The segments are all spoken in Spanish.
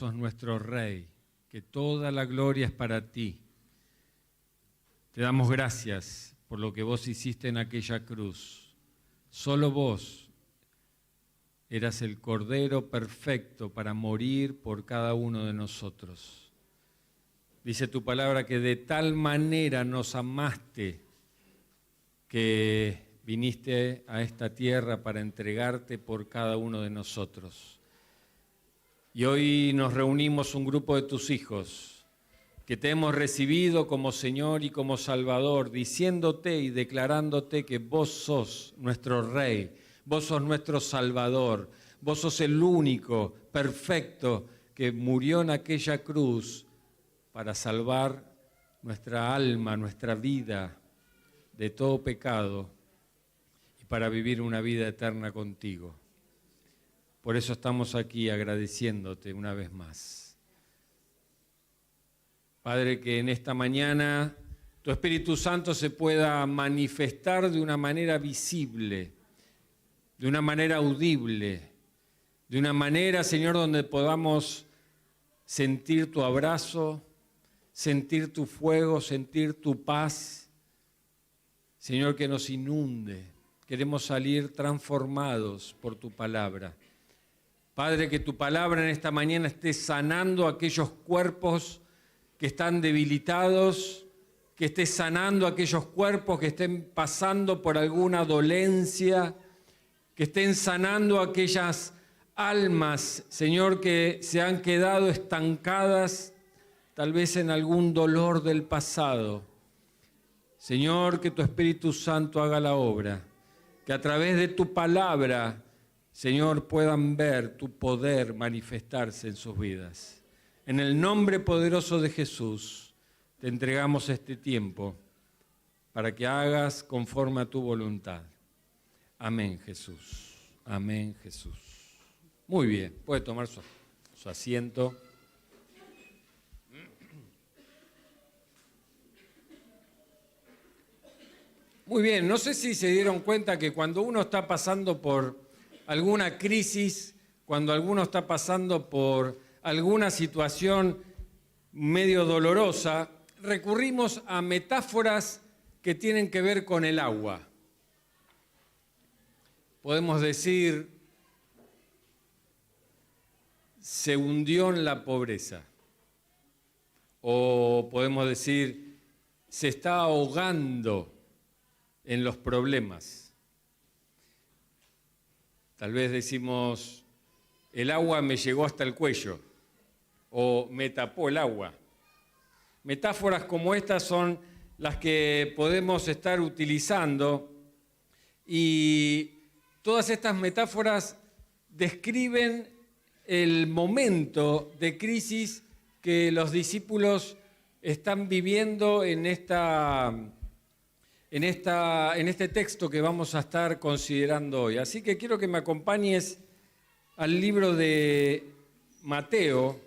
sos nuestro Rey, que toda la gloria es para ti. Te damos gracias por lo que vos hiciste en aquella cruz. Solo vos eras el Cordero perfecto para morir por cada uno de nosotros. Dice tu palabra que de tal manera nos amaste que viniste a esta tierra para entregarte por cada uno de nosotros. Y hoy nos reunimos un grupo de tus hijos que te hemos recibido como Señor y como Salvador, diciéndote y declarándote que vos sos nuestro Rey, vos sos nuestro Salvador, vos sos el único, perfecto, que murió en aquella cruz para salvar nuestra alma, nuestra vida de todo pecado y para vivir una vida eterna contigo. Por eso estamos aquí agradeciéndote una vez más. Padre, que en esta mañana tu Espíritu Santo se pueda manifestar de una manera visible, de una manera audible, de una manera, Señor, donde podamos sentir tu abrazo, sentir tu fuego, sentir tu paz. Señor, que nos inunde. Queremos salir transformados por tu palabra. Padre, que tu palabra en esta mañana esté sanando aquellos cuerpos que están debilitados, que esté sanando aquellos cuerpos que estén pasando por alguna dolencia, que estén sanando aquellas almas, Señor, que se han quedado estancadas tal vez en algún dolor del pasado. Señor, que tu Espíritu Santo haga la obra, que a través de tu palabra, Señor, puedan ver tu poder manifestarse en sus vidas. En el nombre poderoso de Jesús, te entregamos este tiempo para que hagas conforme a tu voluntad. Amén, Jesús. Amén, Jesús. Muy bien, puede tomar su asiento. Muy bien, no sé si se dieron cuenta que cuando uno está pasando por alguna crisis, cuando alguno está pasando por alguna situación medio dolorosa, recurrimos a metáforas que tienen que ver con el agua. Podemos decir, se hundió en la pobreza. O podemos decir, se está ahogando en los problemas. Tal vez decimos, el agua me llegó hasta el cuello, o me tapó el agua. Metáforas como estas son las que podemos estar utilizando, y todas estas metáforas describen el momento de crisis que los discípulos están viviendo en este texto que vamos a estar considerando hoy. Así que quiero que me acompañes al libro de Mateo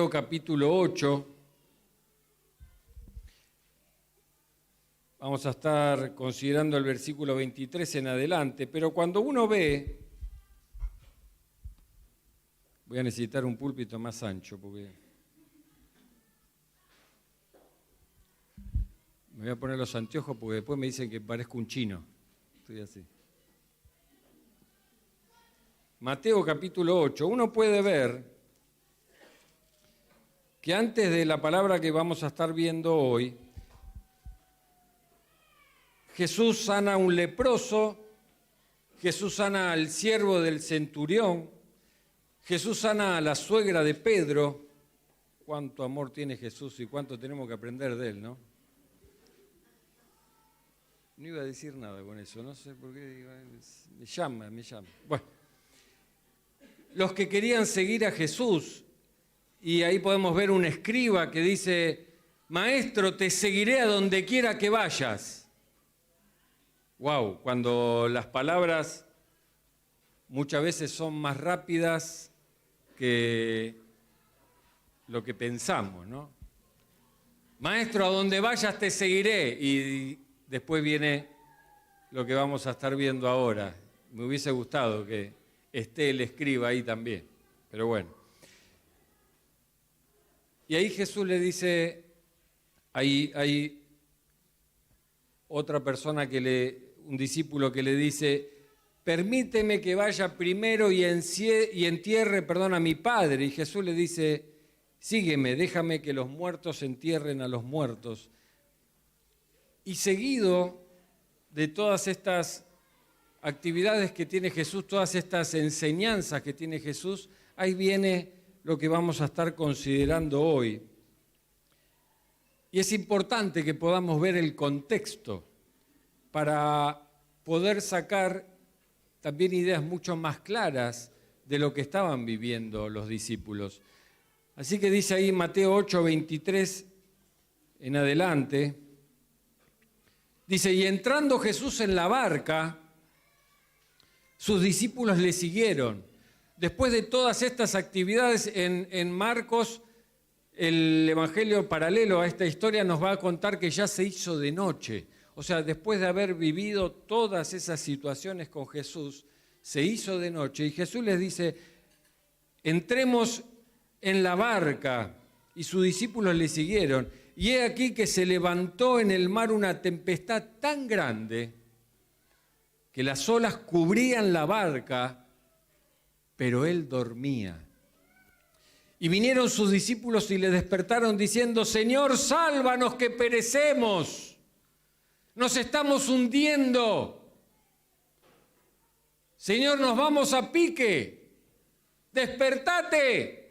capítulo 8. Vamos a estar considerando el versículo 23 en adelante, pero cuando uno ve, voy a necesitar un púlpito más ancho porque me voy a poner los anteojos porque después me dicen que parezco un chino. Estoy así. Mateo capítulo 8. Uno puede ver que antes de la palabra que vamos a estar viendo hoy, Jesús sana a un leproso, Jesús sana al siervo del centurión, Jesús sana a la suegra de Pedro. Cuánto amor tiene Jesús y cuánto tenemos que aprender de él, ¿no? No iba a decir nada con eso, no sé por qué. Me llama. Bueno, los que querían seguir a Jesús, y ahí podemos ver un escriba que dice, Maestro, te seguiré a donde quiera que vayas. Wow, cuando las palabras muchas veces son más rápidas que lo que pensamos, ¿no? Maestro, a donde vayas te seguiré. Y después viene lo que vamos a estar viendo ahora. Me hubiese gustado que esté el escriba ahí también, pero bueno. Y ahí Jesús le dice, hay otra persona un discípulo que le dice, permíteme que vaya primero y entierre, a mi padre. Y Jesús le dice, sígueme, déjame que los muertos entierren a los muertos. Y seguido de todas estas actividades que tiene Jesús, todas estas enseñanzas que tiene Jesús, ahí viene lo que vamos a estar considerando hoy. Y es importante que podamos ver el contexto para poder sacar también ideas mucho más claras de lo que estaban viviendo los discípulos. Así que dice ahí Mateo 8, 23 en adelante, dice, y entrando Jesús en la barca, sus discípulos le siguieron. Después de todas estas actividades en Marcos, el evangelio paralelo a esta historia nos va a contar que ya se hizo de noche. O sea, después de haber vivido todas esas situaciones con Jesús, se hizo de noche y Jesús les dice, entremos en la barca, y sus discípulos le siguieron. Y he aquí que se levantó en el mar una tempestad tan grande que las olas cubrían la barca, pero él dormía. Y vinieron sus discípulos y le despertaron diciendo, Señor, sálvanos que perecemos, nos estamos hundiendo. Señor, nos vamos a pique, despertate.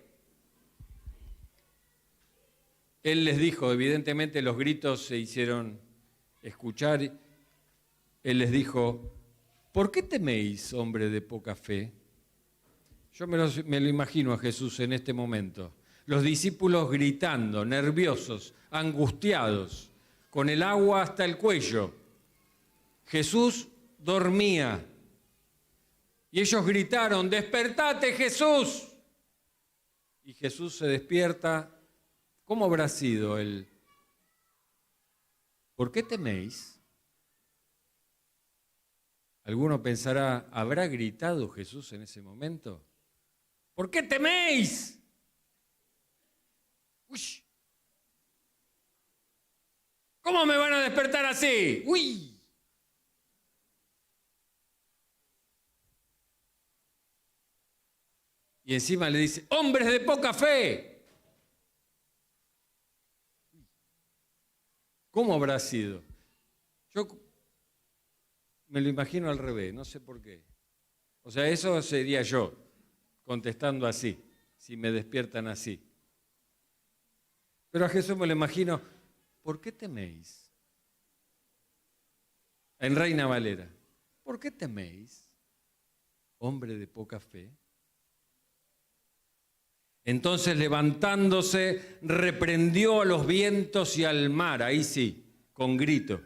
Él les dijo, evidentemente los gritos se hicieron escuchar, él les dijo, ¿por qué teméis, hombre de poca fe? Yo me lo imagino a Jesús en este momento. Los discípulos gritando, nerviosos, angustiados, con el agua hasta el cuello. Jesús dormía. Y ellos gritaron, ¡despertate, Jesús! Y Jesús se despierta. ¿Cómo habrá sido él? ¿Por qué teméis? Alguno pensará, ¿habrá gritado Jesús en ese momento? ¿Por qué teméis? Uy. ¿Cómo me van a despertar así? Uy. Y encima le dice, hombres de poca fe. ¿Cómo habrá sido? Yo me lo imagino al revés, no sé por qué. O sea, eso sería yo, contestando así, si me despiertan así. Pero a Jesús me lo imagino, ¿por qué teméis? En Reina Valera, ¿por qué teméis, hombre de poca fe? Entonces levantándose, reprendió a los vientos y al mar, ahí sí, con grito.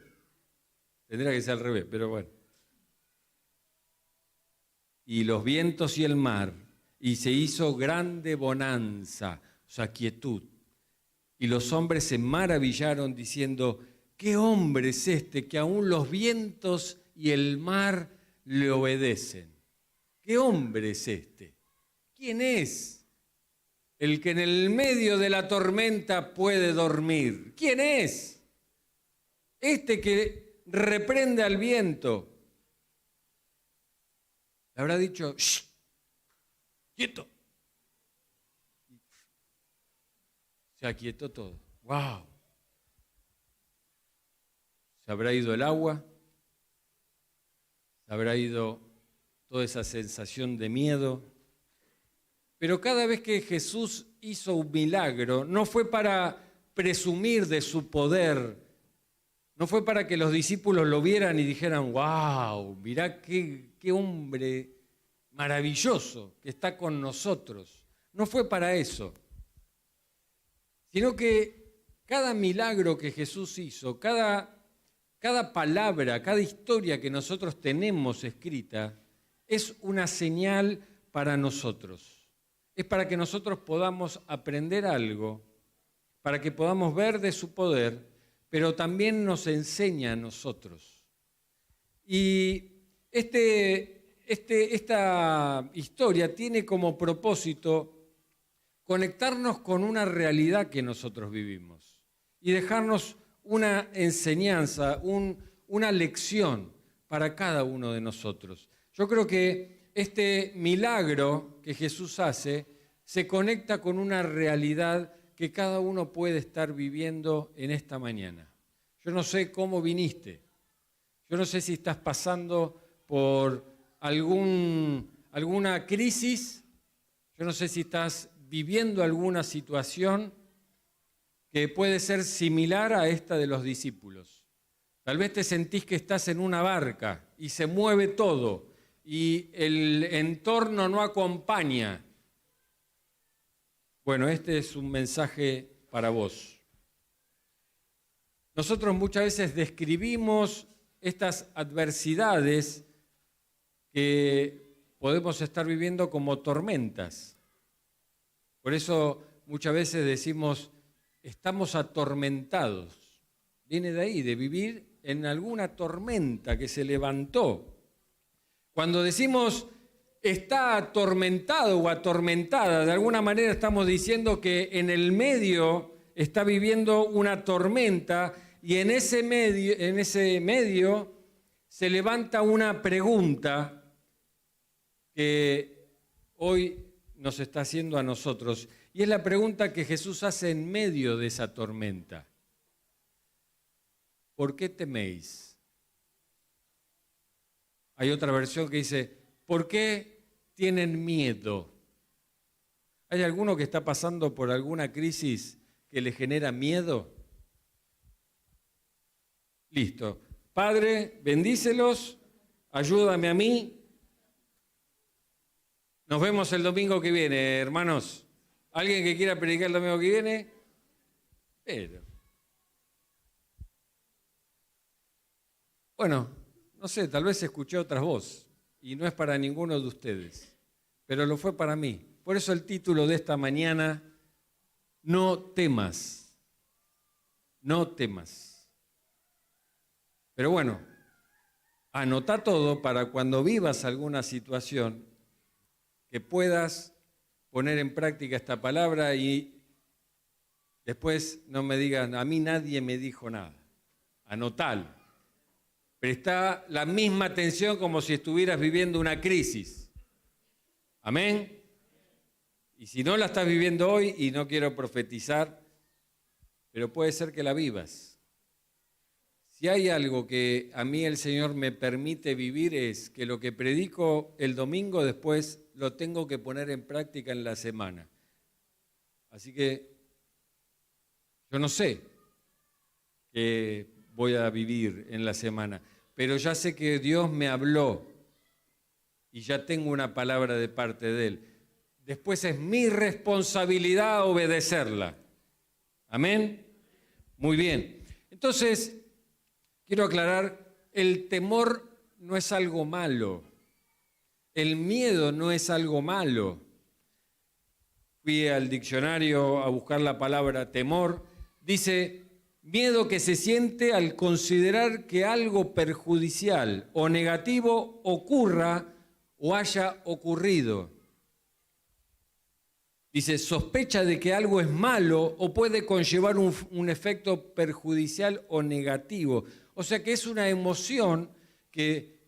Tendría que ser al revés, pero bueno. Y los vientos y el mar, y se hizo grande bonanza, o sea, quietud. Y los hombres se maravillaron diciendo, ¿qué hombre es este que aún los vientos y el mar le obedecen? ¿Qué hombre es este? ¿Quién es? El que en el medio de la tormenta puede dormir. ¿Quién es? Este que reprende al viento. Le habrá dicho, ¡shh! ¡Quieto! Se aquietó todo. ¡Wow! Se habrá ido el agua, se habrá ido toda esa sensación de miedo. Pero cada vez que Jesús hizo un milagro, no fue para presumir de su poder, no fue para que los discípulos lo vieran y dijeran, wow, mirá qué hombre maravilloso que está con nosotros. No fue para eso, sino que cada milagro que Jesús hizo, cada palabra, cada historia que nosotros tenemos escrita, es una señal para nosotros. Es para que nosotros podamos aprender algo, para que podamos ver de su poder, pero también nos enseña a nosotros. Y esta historia tiene como propósito conectarnos con una realidad que nosotros vivimos y dejarnos una enseñanza, una lección para cada uno de nosotros. Yo creo que este milagro que Jesús hace se conecta con una realidad que cada uno puede estar viviendo en esta mañana. Yo no sé cómo viniste, yo no sé si estás pasando por alguna crisis, yo no sé si estás viviendo alguna situación que puede ser similar a esta de los discípulos. Tal vez te sentís que estás en una barca y se mueve todo y el entorno no acompaña. Bueno, este es un mensaje para vos. Nosotros muchas veces describimos estas adversidades que podemos estar viviendo como tormentas. Por eso muchas veces decimos, estamos atormentados. Viene de ahí, de vivir en alguna tormenta que se levantó. Cuando decimos está atormentado o atormentada, de alguna manera estamos diciendo que en el medio está viviendo una tormenta y en ese medio se levanta una pregunta que hoy nos está haciendo a nosotros. Y es la pregunta que Jesús hace en medio de esa tormenta. ¿Por qué teméis? Hay otra versión que dice, ¿por qué tienen miedo? ¿Hay alguno que está pasando por alguna crisis que le genera miedo? Listo. Padre, bendícelos, ayúdame a mí. Nos vemos el domingo que viene, hermanos. ¿Alguien que quiera predicar el domingo que viene? Pero. Bueno, no sé, tal vez escuché otras voces y no es para ninguno de ustedes, pero lo fue para mí. Por eso el título de esta mañana, no temas, no temas. Pero bueno, anota todo para cuando vivas alguna situación que puedas poner en práctica esta palabra y después no me digan, a mí nadie me dijo nada. Anotalo. Presta la misma atención como si estuvieras viviendo una crisis. Amén. Y si no la estás viviendo hoy, y no quiero profetizar, pero puede ser que la vivas. Si hay algo que a mí el Señor me permite vivir es que lo que predico el domingo después lo tengo que poner en práctica en la semana. Así que yo no sé qué voy a vivir en la semana, pero ya sé que Dios me habló y ya tengo una palabra de parte de Él. Después es mi responsabilidad obedecerla. Amén. Muy bien. Entonces, quiero aclarar, el temor no es algo malo. El miedo no es algo malo. Fui al diccionario a buscar la palabra temor. Dice, miedo que se siente al considerar que algo perjudicial o negativo ocurra o haya ocurrido. Dice, sospecha de que algo es malo o puede conllevar un efecto perjudicial o negativo. O sea que es una emoción que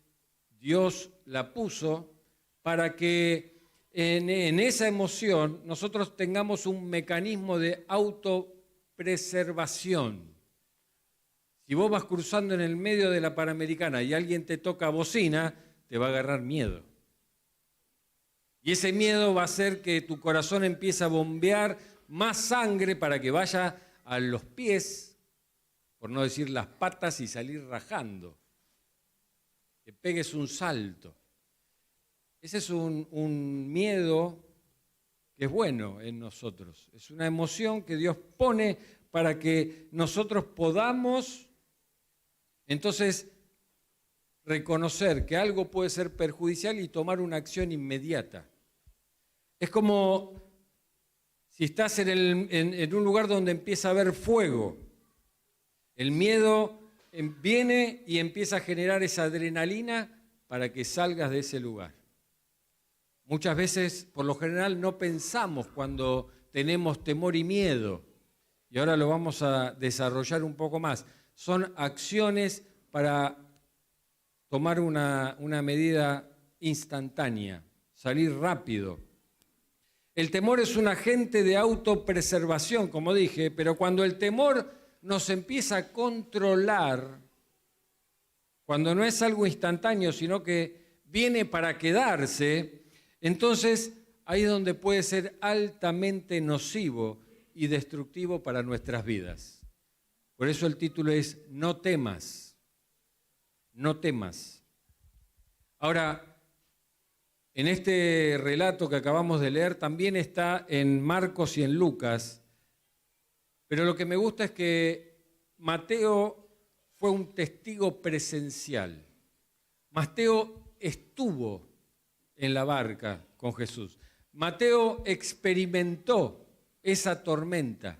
Dios la puso para que en esa emoción nosotros tengamos un mecanismo de autopreservación. Si vos vas cruzando en el medio de la Panamericana y alguien te toca bocina, te va a agarrar miedo. Y ese miedo va a hacer que tu corazón empiece a bombear más sangre para que vaya a los pies, por no decir las patas, y salir rajando. Que pegues un salto. Ese es un miedo que es bueno en nosotros. Es una emoción que Dios pone para que nosotros podamos, entonces, reconocer que algo puede ser perjudicial y tomar una acción inmediata. Es como si estás en un lugar donde empieza a haber fuego. El miedo viene y empieza a generar esa adrenalina para que salgas de ese lugar. Muchas veces, por lo general, no pensamos cuando tenemos temor y miedo. Y ahora lo vamos a desarrollar un poco más. Son acciones para tomar una medida instantánea, salir rápido. El temor es un agente de autopreservación, como dije, pero cuando el temor nos empieza a controlar, cuando no es algo instantáneo, sino que viene para quedarse, entonces ahí es donde puede ser altamente nocivo y destructivo para nuestras vidas. Por eso el título es No temas, no temas. Ahora, en este relato que acabamos de leer también está en Marcos y en Lucas, pero lo que me gusta es que Mateo fue un testigo presencial. Mateo estuvo en la barca con Jesús. Mateo experimentó esa tormenta.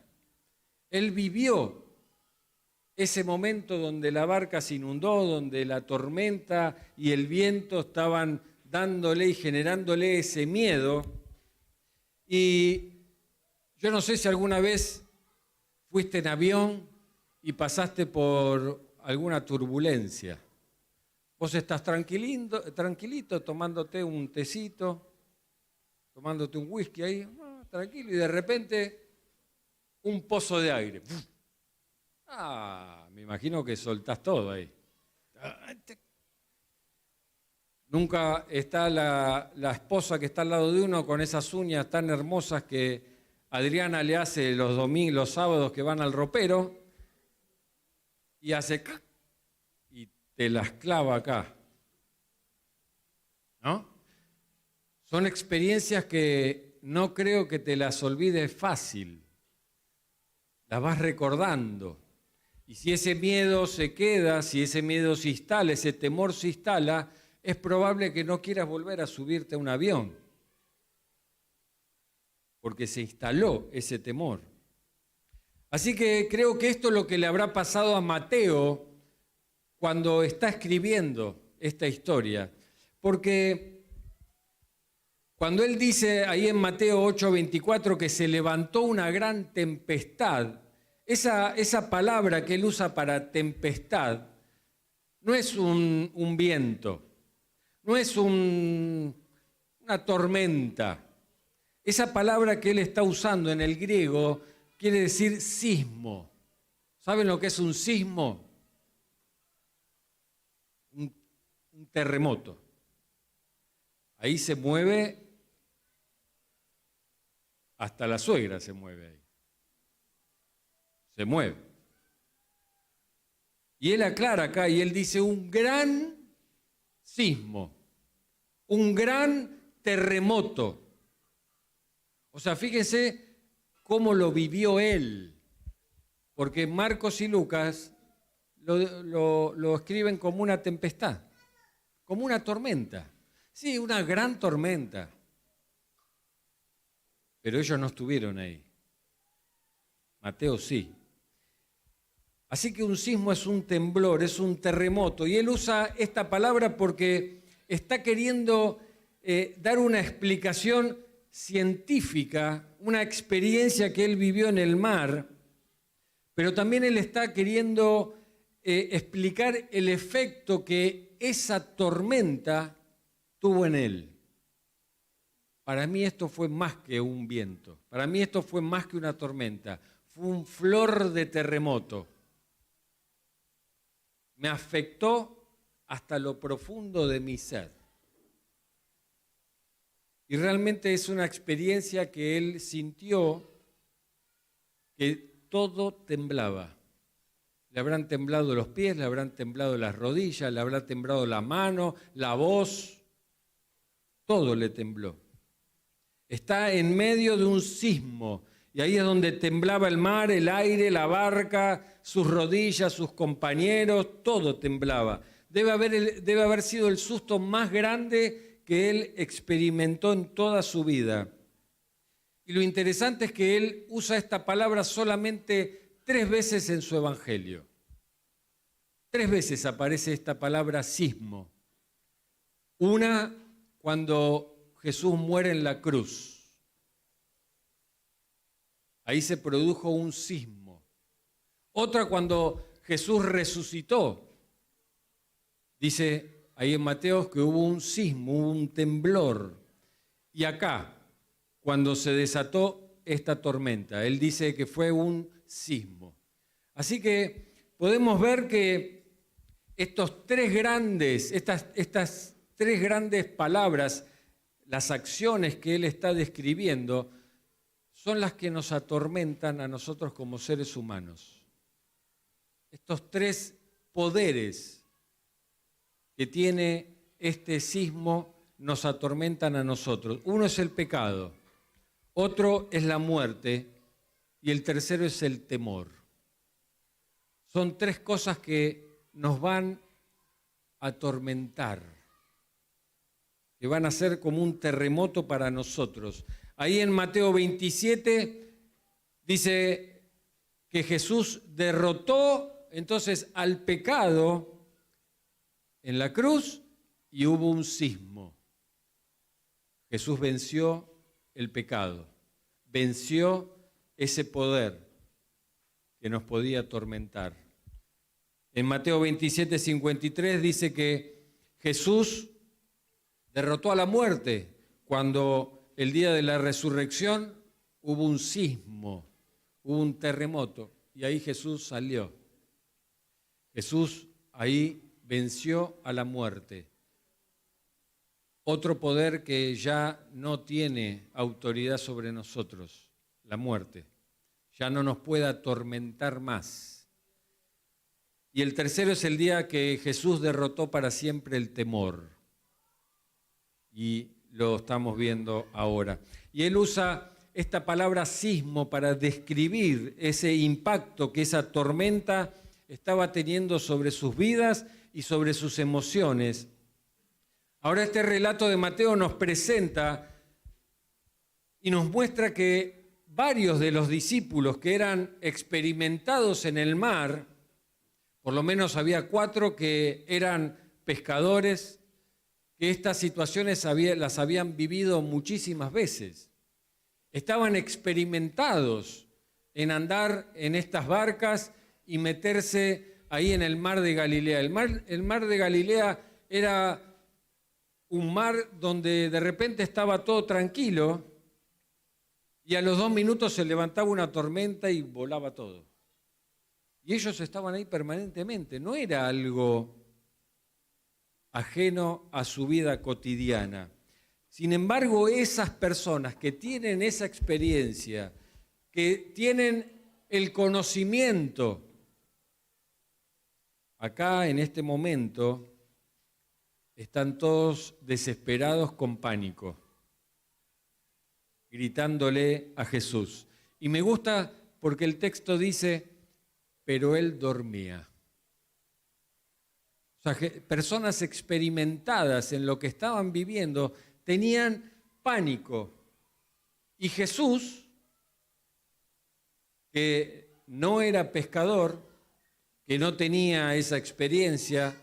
Él vivió ese momento donde la barca se inundó, donde la tormenta y el viento estaban dándole y generándole ese miedo. Y yo no sé si alguna vez fuiste en avión y pasaste por alguna turbulencia. Vos estás tranquilito tomándote un tecito, tomándote un whisky ahí, tranquilo, y de repente un pozo de aire. Me imagino que soltás todo ahí. Nunca está la esposa que está al lado de uno con esas uñas tan hermosas que Adriana le hace los domingos, los sábados que van al ropero, y hace y te las clava acá. ¿No? Son experiencias que no creo que te las olvides fácil. Las vas recordando. Y si ese miedo se queda, si ese miedo se instala, ese temor se instala, es probable que no quieras volver a subirte a un avión, porque se instaló ese temor. Así que creo que esto es lo que le habrá pasado a Mateo cuando está escribiendo esta historia, porque cuando él dice ahí en Mateo 8:24 que se levantó una gran tempestad, esa palabra que él usa para tempestad no es un viento, no es una tormenta. Esa palabra que él está usando en el griego quiere decir sismo. ¿Saben lo que es un sismo? Un terremoto. Ahí se mueve, hasta la suegra se mueve ahí. Se mueve. Y él aclara acá y él dice un gran sismo, un gran terremoto. O sea, fíjense cómo lo vivió él, porque Marcos y Lucas lo escriben como una tempestad, como una tormenta. Sí, una gran tormenta. Pero ellos no estuvieron ahí. Mateo sí. Así que un sismo es un temblor, es un terremoto. Y él usa esta palabra porque está queriendo dar una explicación científica, una experiencia que él vivió en el mar, pero también él está queriendo explicar el efecto que esa tormenta tuvo en él. Para mí esto fue más que un viento, para mí esto fue más que una tormenta, fue un flor de terremoto. Me afectó hasta lo profundo de mi ser. Y realmente es una experiencia que él sintió que todo temblaba. Le habrán temblado los pies, le habrán temblado las rodillas, le habrá temblado la mano, la voz, todo le tembló. Está en medio de un sismo y ahí es donde temblaba el mar, el aire, la barca, sus rodillas, sus compañeros, todo temblaba. Debe haber sido el susto más grande que él experimentó en toda su vida. Y lo interesante es que él usa esta palabra solamente 3 veces en su evangelio. 3 veces aparece esta palabra sismo. Una, cuando Jesús muere en la cruz. Ahí se produjo un sismo. Otra cuando Jesús resucitó. Dice ahí en Mateo que hubo un sismo, hubo un temblor. Y acá, cuando se desató esta tormenta, él dice que fue un sismo. Así que podemos ver que estas tres grandes palabras, las acciones que él está describiendo, son las que nos atormentan a nosotros como seres humanos. Estos tres poderes que tiene este sismo nos atormentan a nosotros. Uno es el pecado, otro es la muerte y el tercero es el temor. Son tres cosas que nos van a atormentar, que van a ser como un terremoto para nosotros. Ahí en Mateo 27 dice que Jesús derrotó entonces al pecado en la cruz y hubo un sismo. Jesús venció el pecado, venció ese poder que nos podía atormentar. En Mateo 27, 53 dice que Jesús derrotó a la muerte cuando el día de la resurrección hubo un sismo, hubo un terremoto y ahí Jesús salió. Jesús ahí venció a la muerte. Otro poder que ya no tiene autoridad sobre nosotros, la muerte. Ya no nos puede atormentar más. Y el tercero es el día que Jesús derrotó para siempre el temor. Y lo estamos viendo ahora. Y él usa esta palabra sismo para describir ese impacto que esa tormenta estaba teniendo sobre sus vidas y sobre sus emociones. Ahora este relato de Mateo nos presenta y nos muestra que varios de los discípulos que eran experimentados en el mar, por lo menos había 4 que eran pescadores, que estas situaciones las habían vivido muchísimas veces. Estaban experimentados en andar en estas barcas y meterse ahí en el mar de Galilea. El mar de Galilea era un mar donde de repente estaba todo tranquilo y a los 2 minutos se levantaba una tormenta y volaba todo. Y ellos estaban ahí permanentemente, no era algo ajeno a su vida cotidiana. Sin embargo, esas personas que tienen esa experiencia, que tienen el conocimiento, acá en este momento están todos desesperados con pánico, gritándole a Jesús. Y me gusta porque el texto dice, pero él dormía. O sea, personas experimentadas en lo que estaban viviendo tenían pánico. Y Jesús, que no era pescador, que no tenía esa experiencia,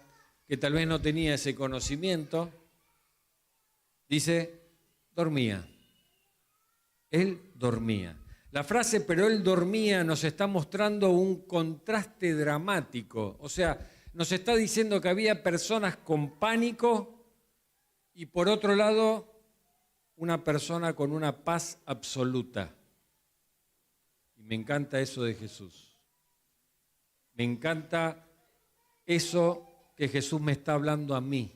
que tal vez no tenía ese conocimiento, dice, dormía. Él dormía. La frase, pero él dormía, nos está mostrando un contraste dramático. O sea, nos está diciendo que había personas con pánico y por otro lado, una persona con una paz absoluta. Y me encanta eso de Jesús. Me encanta eso que Jesús me está hablando a mí.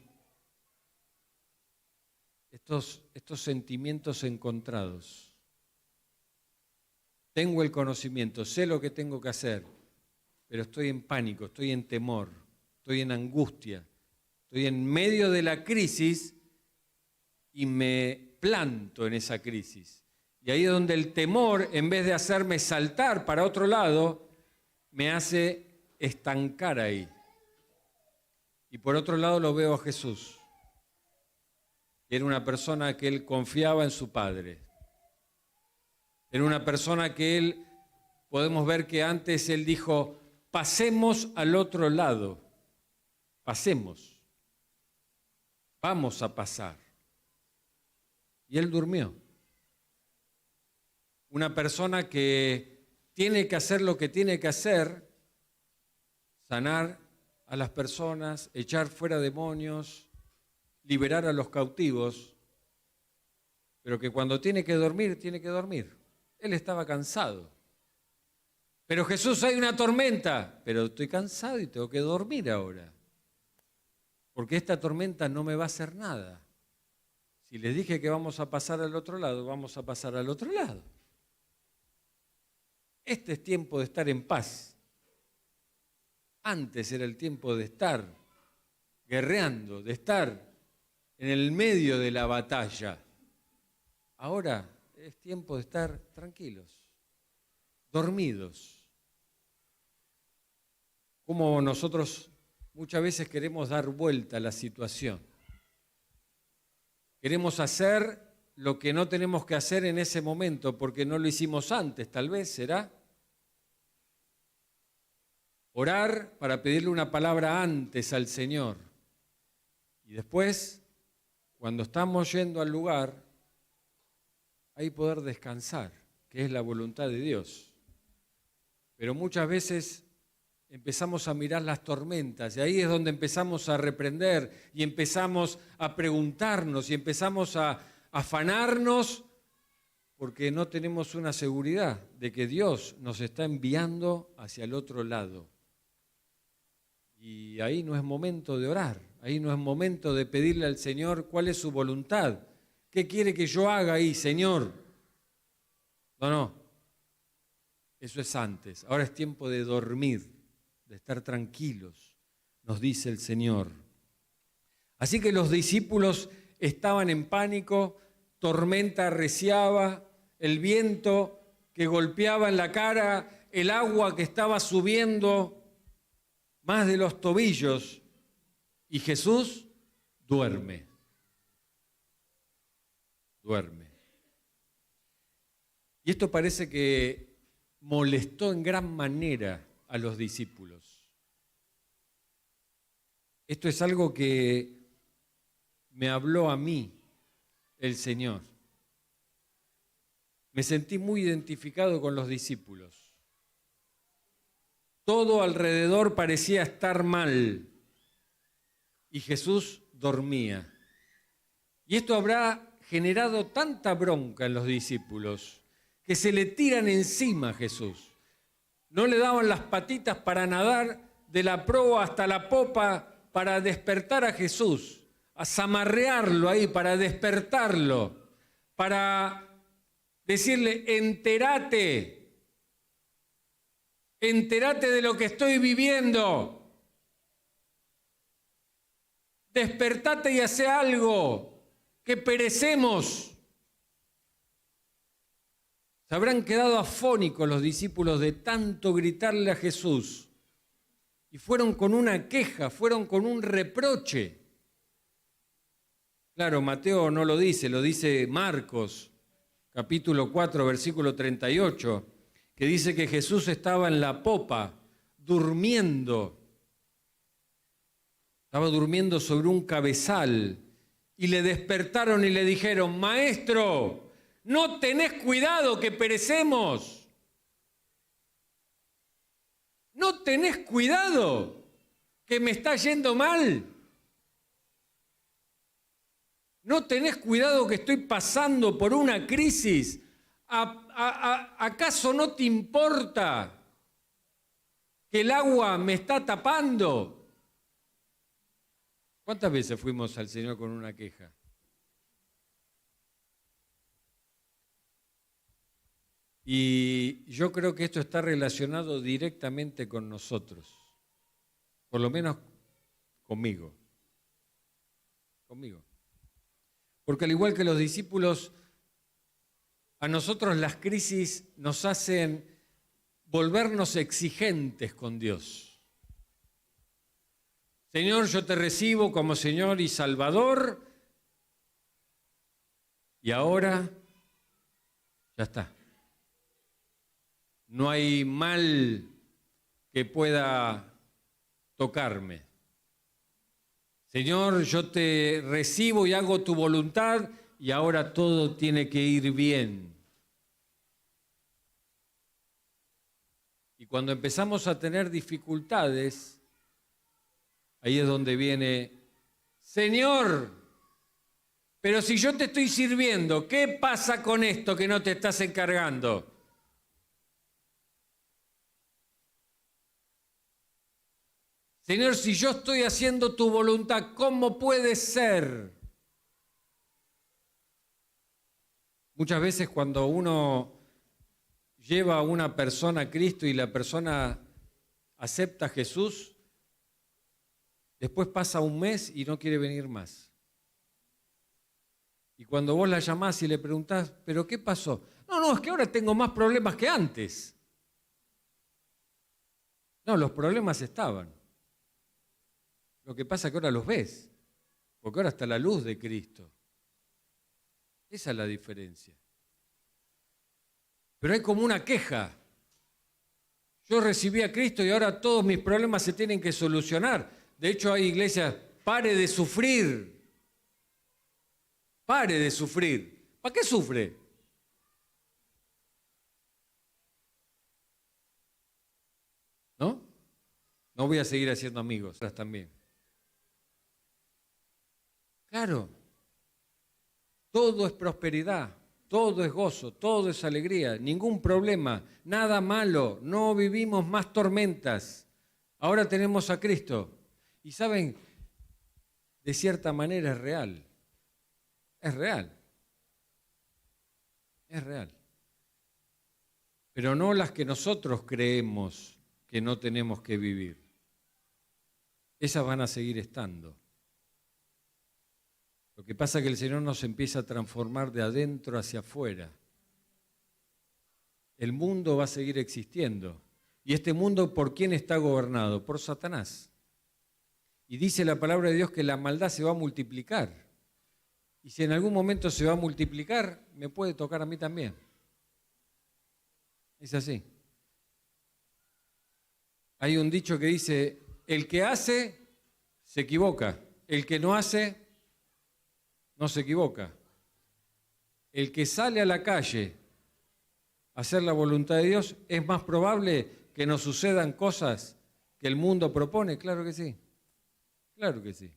Estos sentimientos encontrados. Tengo el conocimiento, sé lo que tengo que hacer, pero estoy en pánico, estoy en temor, estoy en angustia, estoy en medio de la crisis y me planto en esa crisis. Y ahí es donde el temor, en vez de hacerme saltar para otro lado, me hace estancar ahí. Y por otro lado lo veo a Jesús, que era una persona que él confiaba en su Padre. Era una persona que él, podemos ver que antes él dijo, pasemos al otro lado, pasemos, vamos a pasar. Y él durmió. una persona que tiene que hacer lo que tiene que hacer, sanar a las personas, echar fuera demonios, liberar a los cautivos, pero que cuando tiene que dormir, tiene que dormir. Él estaba cansado. Pero Jesús, hay una tormenta, pero estoy cansado y tengo que dormir ahora, porque esta tormenta no me va a hacer nada. Si les dije que vamos a pasar al otro lado, vamos a pasar al otro lado. Este es tiempo de estar en paz. Antes era el tiempo de estar guerreando, de estar en el medio de la batalla. Ahora es tiempo de estar tranquilos, dormidos. Como nosotros muchas veces queremos dar vuelta a la situación. Queremos hacer lo que no tenemos que hacer en ese momento porque no lo hicimos antes, tal vez, ¿será? Orar para pedirle una palabra antes al Señor. Y después, cuando estamos yendo al lugar, ahí poder descansar, que es la voluntad de Dios. Pero muchas veces empezamos a mirar las tormentas y ahí es donde empezamos a reprender y empezamos a preguntarnos y empezamos a afanarnos porque no tenemos una seguridad de que Dios nos está enviando hacia el otro lado. Y ahí no es momento de orar, ahí no es momento de pedirle al Señor cuál es su voluntad. ¿Qué quiere que yo haga ahí, Señor? No, eso es antes. Ahora es tiempo de dormir, de estar tranquilos, nos dice el Señor. Así que los discípulos estaban en pánico, tormenta arreciaba, el viento que golpeaba en la cara, el agua que estaba subiendo más de los tobillos, y Jesús duerme. Y esto parece que molestó en gran manera a los discípulos. Esto es algo que me habló a mí el Señor. Me sentí muy identificado con los discípulos. Todo alrededor parecía estar mal y Jesús dormía. Y esto habrá generado tanta bronca en los discípulos que se le tiran encima a Jesús. No le daban las patitas para nadar de la proa hasta la popa para despertar a Jesús, a zamarrearlo ahí, para despertarlo, para decirle, entérate de lo que estoy viviendo. Despertate y hace algo, que perecemos. Se habrán quedado afónicos los discípulos de tanto gritarle a Jesús. Y fueron con una queja, fueron con un reproche. Claro, Mateo no lo dice Marcos, capítulo 4, versículo 38, que dice que Jesús estaba en la popa, durmiendo. Estaba durmiendo sobre un cabezal y le despertaron y le dijeron, Maestro, ¿no tenés cuidado que perecemos? ¿No tenés cuidado que me está yendo mal? ¿No tenés cuidado que estoy pasando por una crisis? ¿Acaso no te importa que el agua me está tapando? ¿Cuántas veces fuimos al Señor con una queja? Y yo creo que esto está relacionado directamente con nosotros, por lo menos conmigo. Porque al igual que los discípulos, a nosotros las crisis nos hacen volvernos exigentes con Dios. Señor, yo te recibo como Señor y Salvador, y ahora ya está. No hay mal que pueda tocarme. Señor, yo te recibo y hago tu voluntad y ahora todo tiene que ir bien. cuando empezamos a tener dificultades, ahí es donde viene, Señor, pero si yo te estoy sirviendo, ¿qué pasa con esto que no te estás encargando? Señor, si yo estoy haciendo tu voluntad, ¿cómo puede ser? Muchas veces cuando uno lleva a una persona a Cristo y la persona acepta a Jesús, después pasa un mes y no quiere venir más. Y cuando vos la llamás y le preguntás, ¿pero qué pasó? No, es que ahora tengo más problemas que antes. No, los problemas estaban. Lo que pasa es que ahora los ves, porque ahora está la luz de Cristo. Esa es la diferencia. Pero hay como una queja. Yo recibí a Cristo y ahora todos mis problemas se tienen que solucionar. De hecho, hay iglesias, pare de sufrir. Pare de sufrir. ¿Para qué sufre? ¿No? No voy a seguir haciendo amigos, también. Claro, todo es prosperidad, todo es gozo, todo es alegría, ningún problema, nada malo, no vivimos más tormentas. Ahora tenemos a Cristo. Y saben, de cierta manera es real. Es real. Es real. Pero no las que nosotros creemos que no tenemos que vivir. Esas van a seguir estando. Lo que pasa es que el Señor nos empieza a transformar de adentro hacia afuera. El mundo va a seguir existiendo. ¿Y este mundo por quién está gobernado? Por Satanás. Y dice la palabra de Dios que la maldad se va a multiplicar. Y si en algún momento se va a multiplicar, me puede tocar a mí también. Es así. Hay un dicho que dice, el que hace, se equivoca. El que no hace, no se equivoca. El que sale a la calle a hacer la voluntad de Dios, ¿es más probable que nos sucedan cosas que el mundo propone? Claro que sí. Claro que sí.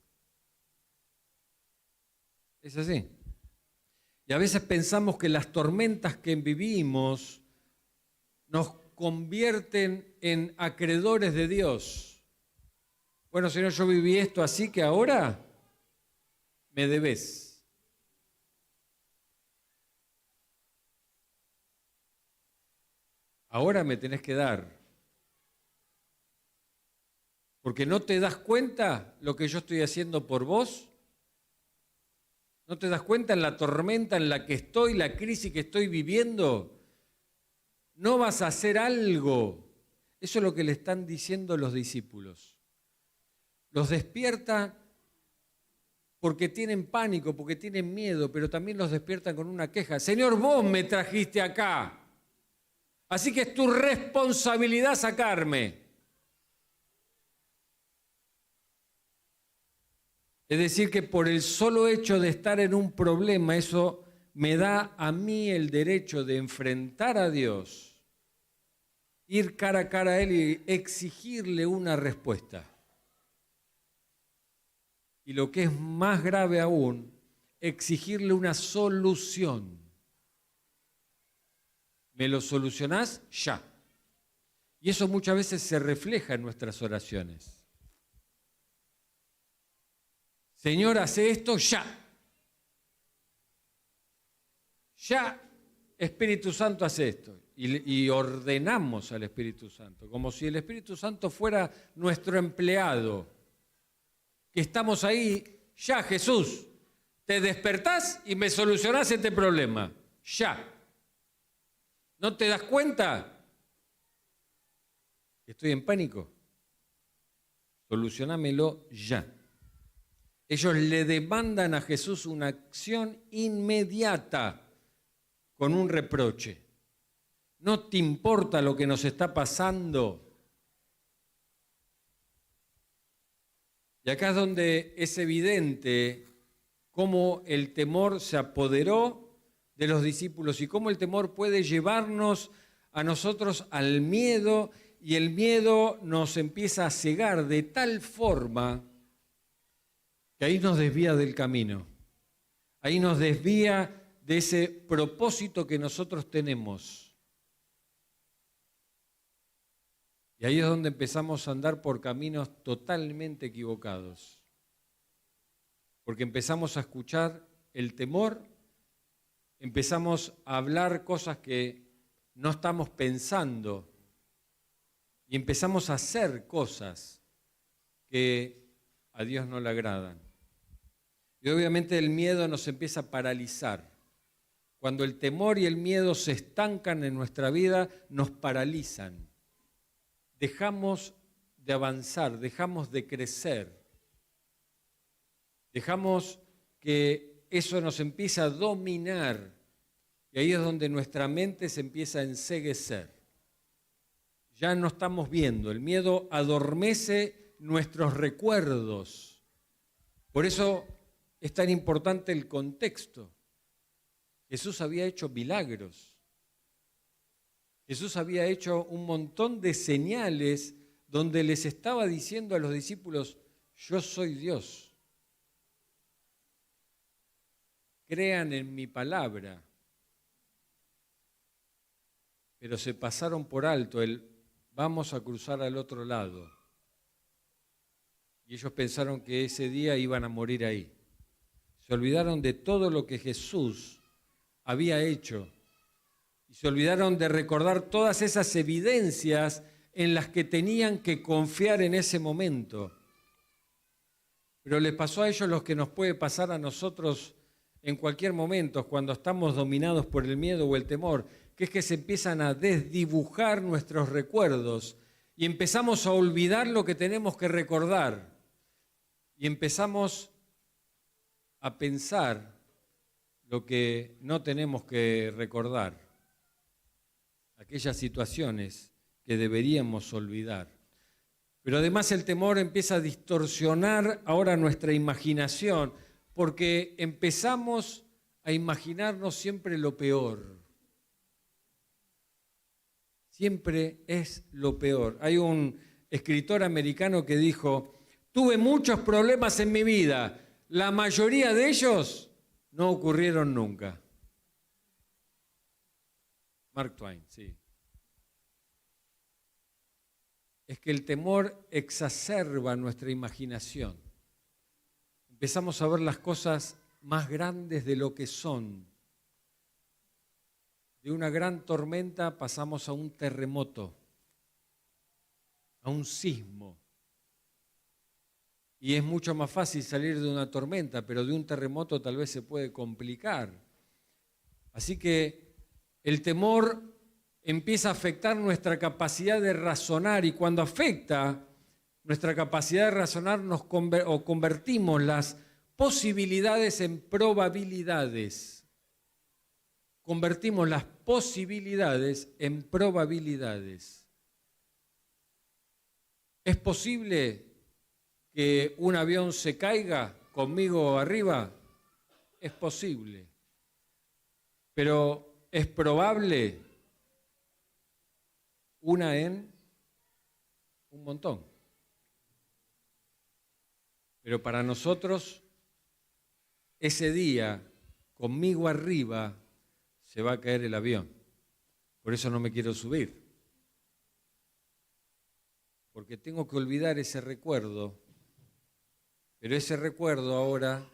Es así. Y a veces pensamos que las tormentas que vivimos nos convierten en acreedores de Dios. Bueno, Señor, yo viví esto así que ahora me debes. Ahora me tenés que dar. Porque no te das cuenta lo que yo estoy haciendo por vos. ¿No te das cuenta en la tormenta en la que estoy, la crisis que estoy viviendo? No vas a hacer algo. Eso es lo que le están diciendo los discípulos. Los despiertan porque tienen pánico, porque tienen miedo, pero también los despiertan con una queja. Señor, vos me trajiste acá. Así que es tu responsabilidad sacarme. Es decir, que por el solo hecho de estar en un problema, eso me da a mí el derecho de enfrentar a Dios, ir cara a cara a Él y exigirle una respuesta. Y lo que es más grave aún, exigirle una solución. ¿Me lo solucionás? Ya. Y eso muchas veces se refleja en nuestras oraciones. Señor, hace esto ya. Ya, Espíritu Santo, hace esto. Y ordenamos al Espíritu Santo, como si el Espíritu Santo fuera nuestro empleado. Que estamos ahí, ya Jesús, te despertás y me solucionás este problema. Ya. ¿No te das cuenta? Estoy en pánico. Solucionámelo ya. Ellos le demandan a Jesús una acción inmediata con un reproche. ¿No te importa lo que nos está pasando? Y acá es donde es evidente cómo el temor se apoderó de los discípulos y cómo el temor puede llevarnos a nosotros al miedo y el miedo nos empieza a cegar de tal forma que ahí nos desvía del camino, ahí nos desvía de ese propósito que nosotros tenemos. Y ahí es donde empezamos a andar por caminos totalmente equivocados. Porque empezamos a escuchar el temor, empezamos a hablar cosas que no estamos pensando y empezamos a hacer cosas que a Dios no le agradan. Y obviamente el miedo nos empieza a paralizar. Cuando el temor y el miedo se estancan en nuestra vida, nos paralizan. Dejamos de avanzar, dejamos de crecer. Dejamos que eso nos empiece a dominar. Y ahí es donde nuestra mente se empieza a enceguecer. Ya no estamos viendo. El miedo adormece nuestros recuerdos. Por eso es tan importante el contexto. Jesús había hecho milagros. Jesús había hecho un montón de señales donde les estaba diciendo a los discípulos, yo soy Dios. Crean en mi palabra. Pero se pasaron por alto el vamos a cruzar al otro lado. Y ellos pensaron que ese día iban a morir ahí. Se olvidaron de todo lo que Jesús había hecho. Y se olvidaron de recordar todas esas evidencias en las que tenían que confiar en ese momento. Pero les pasó a ellos lo que nos puede pasar a nosotros en cualquier momento, cuando estamos dominados por el miedo o el temor, que es que se empiezan a desdibujar nuestros recuerdos y empezamos a olvidar lo que tenemos que recordar. Y empezamos a pensar lo que no tenemos que recordar, aquellas situaciones que deberíamos olvidar. Pero además el temor empieza a distorsionar ahora nuestra imaginación, porque empezamos a imaginarnos siempre lo peor. Siempre es lo peor. Hay un escritor americano que dijo, tuve muchos problemas en mi vida, la mayoría de ellos no ocurrieron nunca. Mark Twain, sí. Es que el temor exacerba nuestra imaginación. Empezamos a ver las cosas más grandes de lo que son. De una gran tormenta pasamos a un terremoto, a un sismo. Y es mucho más fácil salir de una tormenta, pero de un terremoto tal vez se puede complicar. Así que el temor empieza a afectar nuestra capacidad de razonar, y cuando afecta nuestra capacidad de razonar convertimos las posibilidades en probabilidades. Convertimos las posibilidades en probabilidades. ¿Es posible que un avión se caiga conmigo arriba? Es posible. Pero ¿es probable? Una en un montón. Pero para nosotros, ese día, conmigo arriba, se va a caer el avión. Por eso no me quiero subir. Porque tengo que olvidar ese recuerdo. Pero ese recuerdo ahora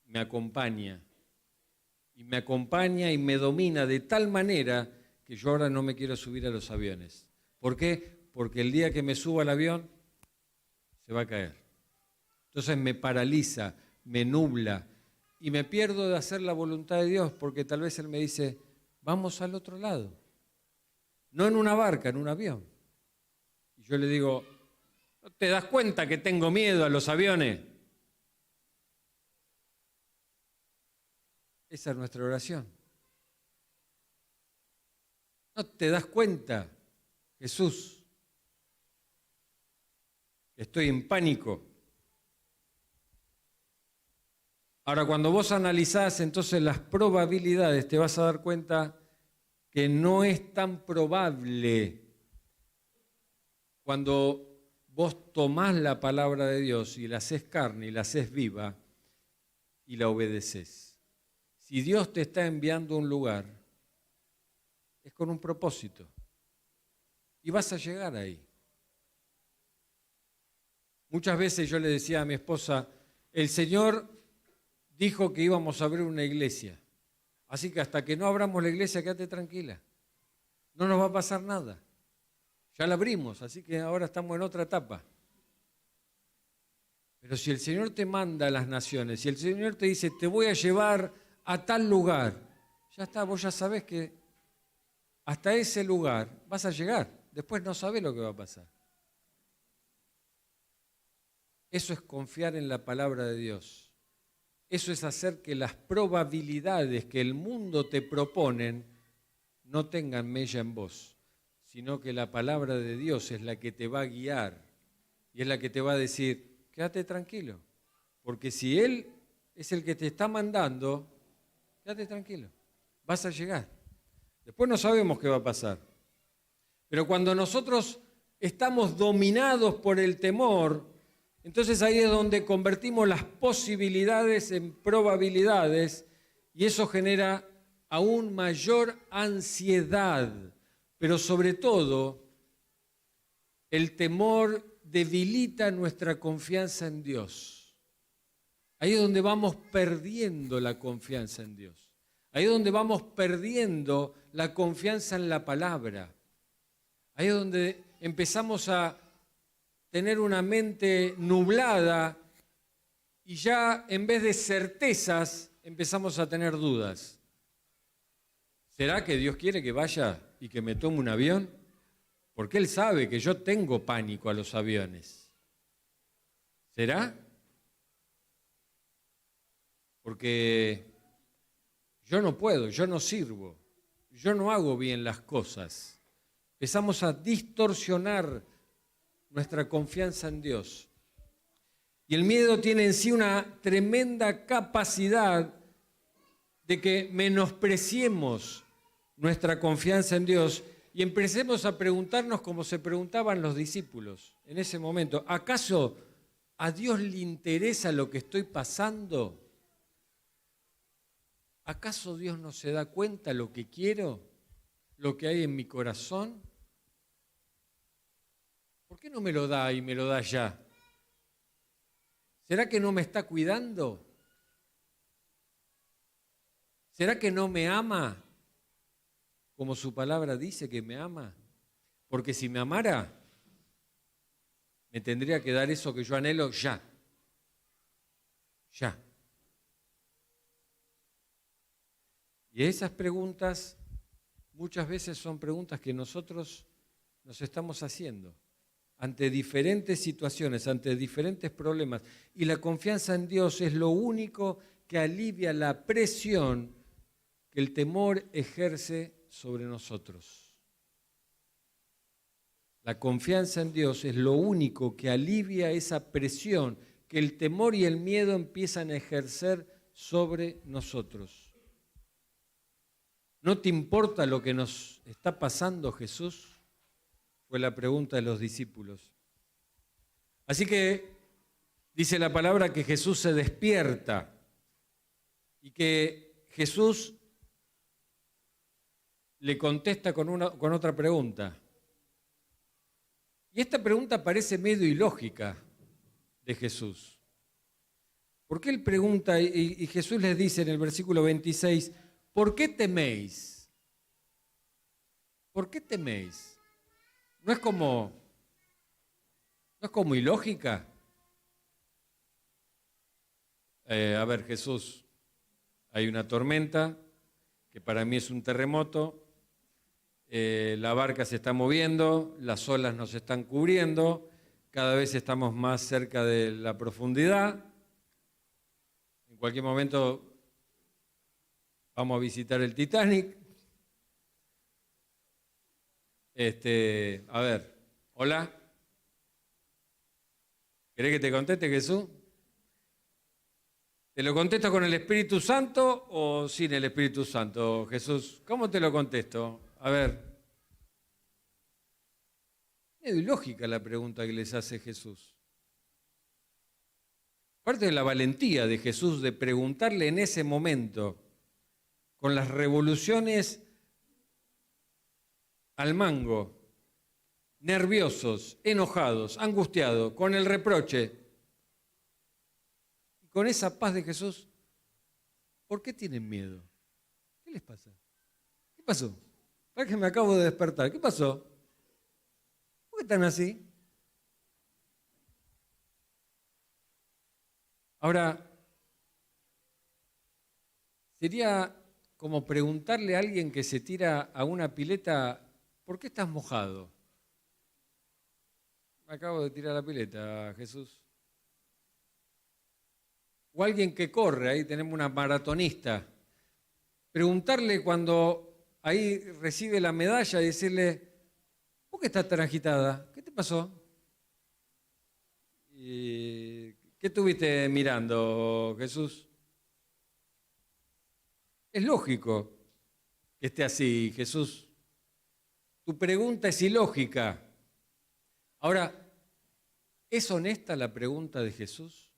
me acompaña. Y me acompaña y me domina de tal manera que yo ahora no me quiero subir a los aviones. ¿Por qué? Porque el día que me suba al avión, se va a caer. Entonces me paraliza, me nubla y me pierdo de hacer la voluntad de Dios, porque tal vez Él me dice, vamos al otro lado. No en una barca, en un avión. Y yo le digo, ¿no te das cuenta que tengo miedo a los aviones? Esa es nuestra oración. ¿No te das cuenta, Jesús, que estoy en pánico? Ahora, cuando vos analizás entonces las probabilidades, te vas a dar cuenta que no es tan probable cuando vos tomás la palabra de Dios y la hacés carne y la hacés viva y la obedeces. Si Dios te está enviando a un lugar, es con un propósito. Y vas a llegar ahí. Muchas veces yo le decía a mi esposa, el Señor dijo que íbamos a abrir una iglesia. Así que hasta que no abramos la iglesia, quédate tranquila. No nos va a pasar nada. Ya la abrimos, así que ahora estamos en otra etapa. Pero si el Señor te manda a las naciones, si el Señor te dice, te voy a llevar a tal lugar, ya está, vos ya sabés que hasta ese lugar vas a llegar. Después no sabés lo que va a pasar. Eso es confiar en la palabra de Dios. Eso es hacer que las probabilidades que el mundo te proponen no tengan mella en vos, sino que la palabra de Dios es la que te va a guiar y es la que te va a decir, quédate tranquilo, porque si Él es el que te está mandando, quédate tranquilo, vas a llegar. Después no sabemos qué va a pasar. Pero cuando nosotros estamos dominados por el temor, entonces ahí es donde convertimos las posibilidades en probabilidades y eso genera aún mayor ansiedad. Pero sobre todo, el temor debilita nuestra confianza en Dios. Ahí es donde vamos perdiendo la confianza en Dios. Ahí es donde vamos perdiendo la confianza en la palabra. Ahí es donde empezamos a tener una mente nublada y ya en vez de certezas empezamos a tener dudas. ¿Será que Dios quiere que vaya y que me tome un avión? Porque Él sabe que yo tengo pánico a los aviones. ¿Será? Porque yo no puedo, yo no sirvo, yo no hago bien las cosas. Empezamos a distorsionar nuestra confianza en Dios. Y el miedo tiene en sí una tremenda capacidad de que menospreciemos nuestra confianza en Dios y empecemos a preguntarnos como se preguntaban los discípulos en ese momento, ¿acaso a Dios le interesa lo que estoy pasando? ¿Acaso Dios no se da cuenta lo que quiero, lo que hay en mi corazón? ¿Por qué no me lo da y me lo da ya? ¿Será que no me está cuidando? ¿Será que no me ama como su palabra dice que me ama? Porque si me amara, me tendría que dar eso que yo anhelo ya. Ya. Y esas preguntas muchas veces son preguntas que nosotros nos estamos haciendo ante diferentes situaciones, ante diferentes problemas. Y la confianza en Dios es lo único que alivia la presión que el temor ejerce sobre nosotros. La confianza en Dios es lo único que alivia esa presión que el temor y el miedo empiezan a ejercer sobre nosotros. ¿No te importa lo que nos está pasando, Jesús? Fue la pregunta de los discípulos. Así que dice la palabra que Jesús se despierta y que Jesús le contesta con otra pregunta. Y esta pregunta parece medio ilógica de Jesús. Porque él pregunta y Jesús les dice en el versículo 26, ¿por qué teméis? ¿Por qué teméis? ¿No es como ilógica? A ver, Jesús, hay una tormenta, que para mí es un terremoto, la barca se está moviendo, las olas nos están cubriendo, cada vez estamos más cerca de la profundidad, en cualquier momento vamos a visitar el Titanic. A ver, hola. ¿Querés que te conteste, Jesús? ¿Te lo contesto con el Espíritu Santo o sin el Espíritu Santo, Jesús? ¿Cómo te lo contesto? A ver. Es ilógica la pregunta que les hace Jesús. Parte de la valentía de Jesús de preguntarle en ese momento, con las revoluciones al mango, nerviosos, enojados, angustiados, con el reproche, con esa paz de Jesús, ¿por qué tienen miedo? ¿Qué les pasa? ¿Qué pasó? ¿Para que me acabo de despertar? ¿Qué pasó? ¿Por qué están así? Ahora, sería como preguntarle a alguien que se tira a una pileta, ¿por qué estás mojado? Me acabo de tirar a la pileta, Jesús. O alguien que corre, ahí tenemos una maratonista. Preguntarle cuando ahí recibe la medalla y decirle, ¿por qué estás tan agitada? ¿Qué te pasó? ¿Qué estuviste mirando, Jesús? Es lógico que esté así, Jesús. Tu pregunta es ilógica. Ahora, ¿es honesta la pregunta de Jesús?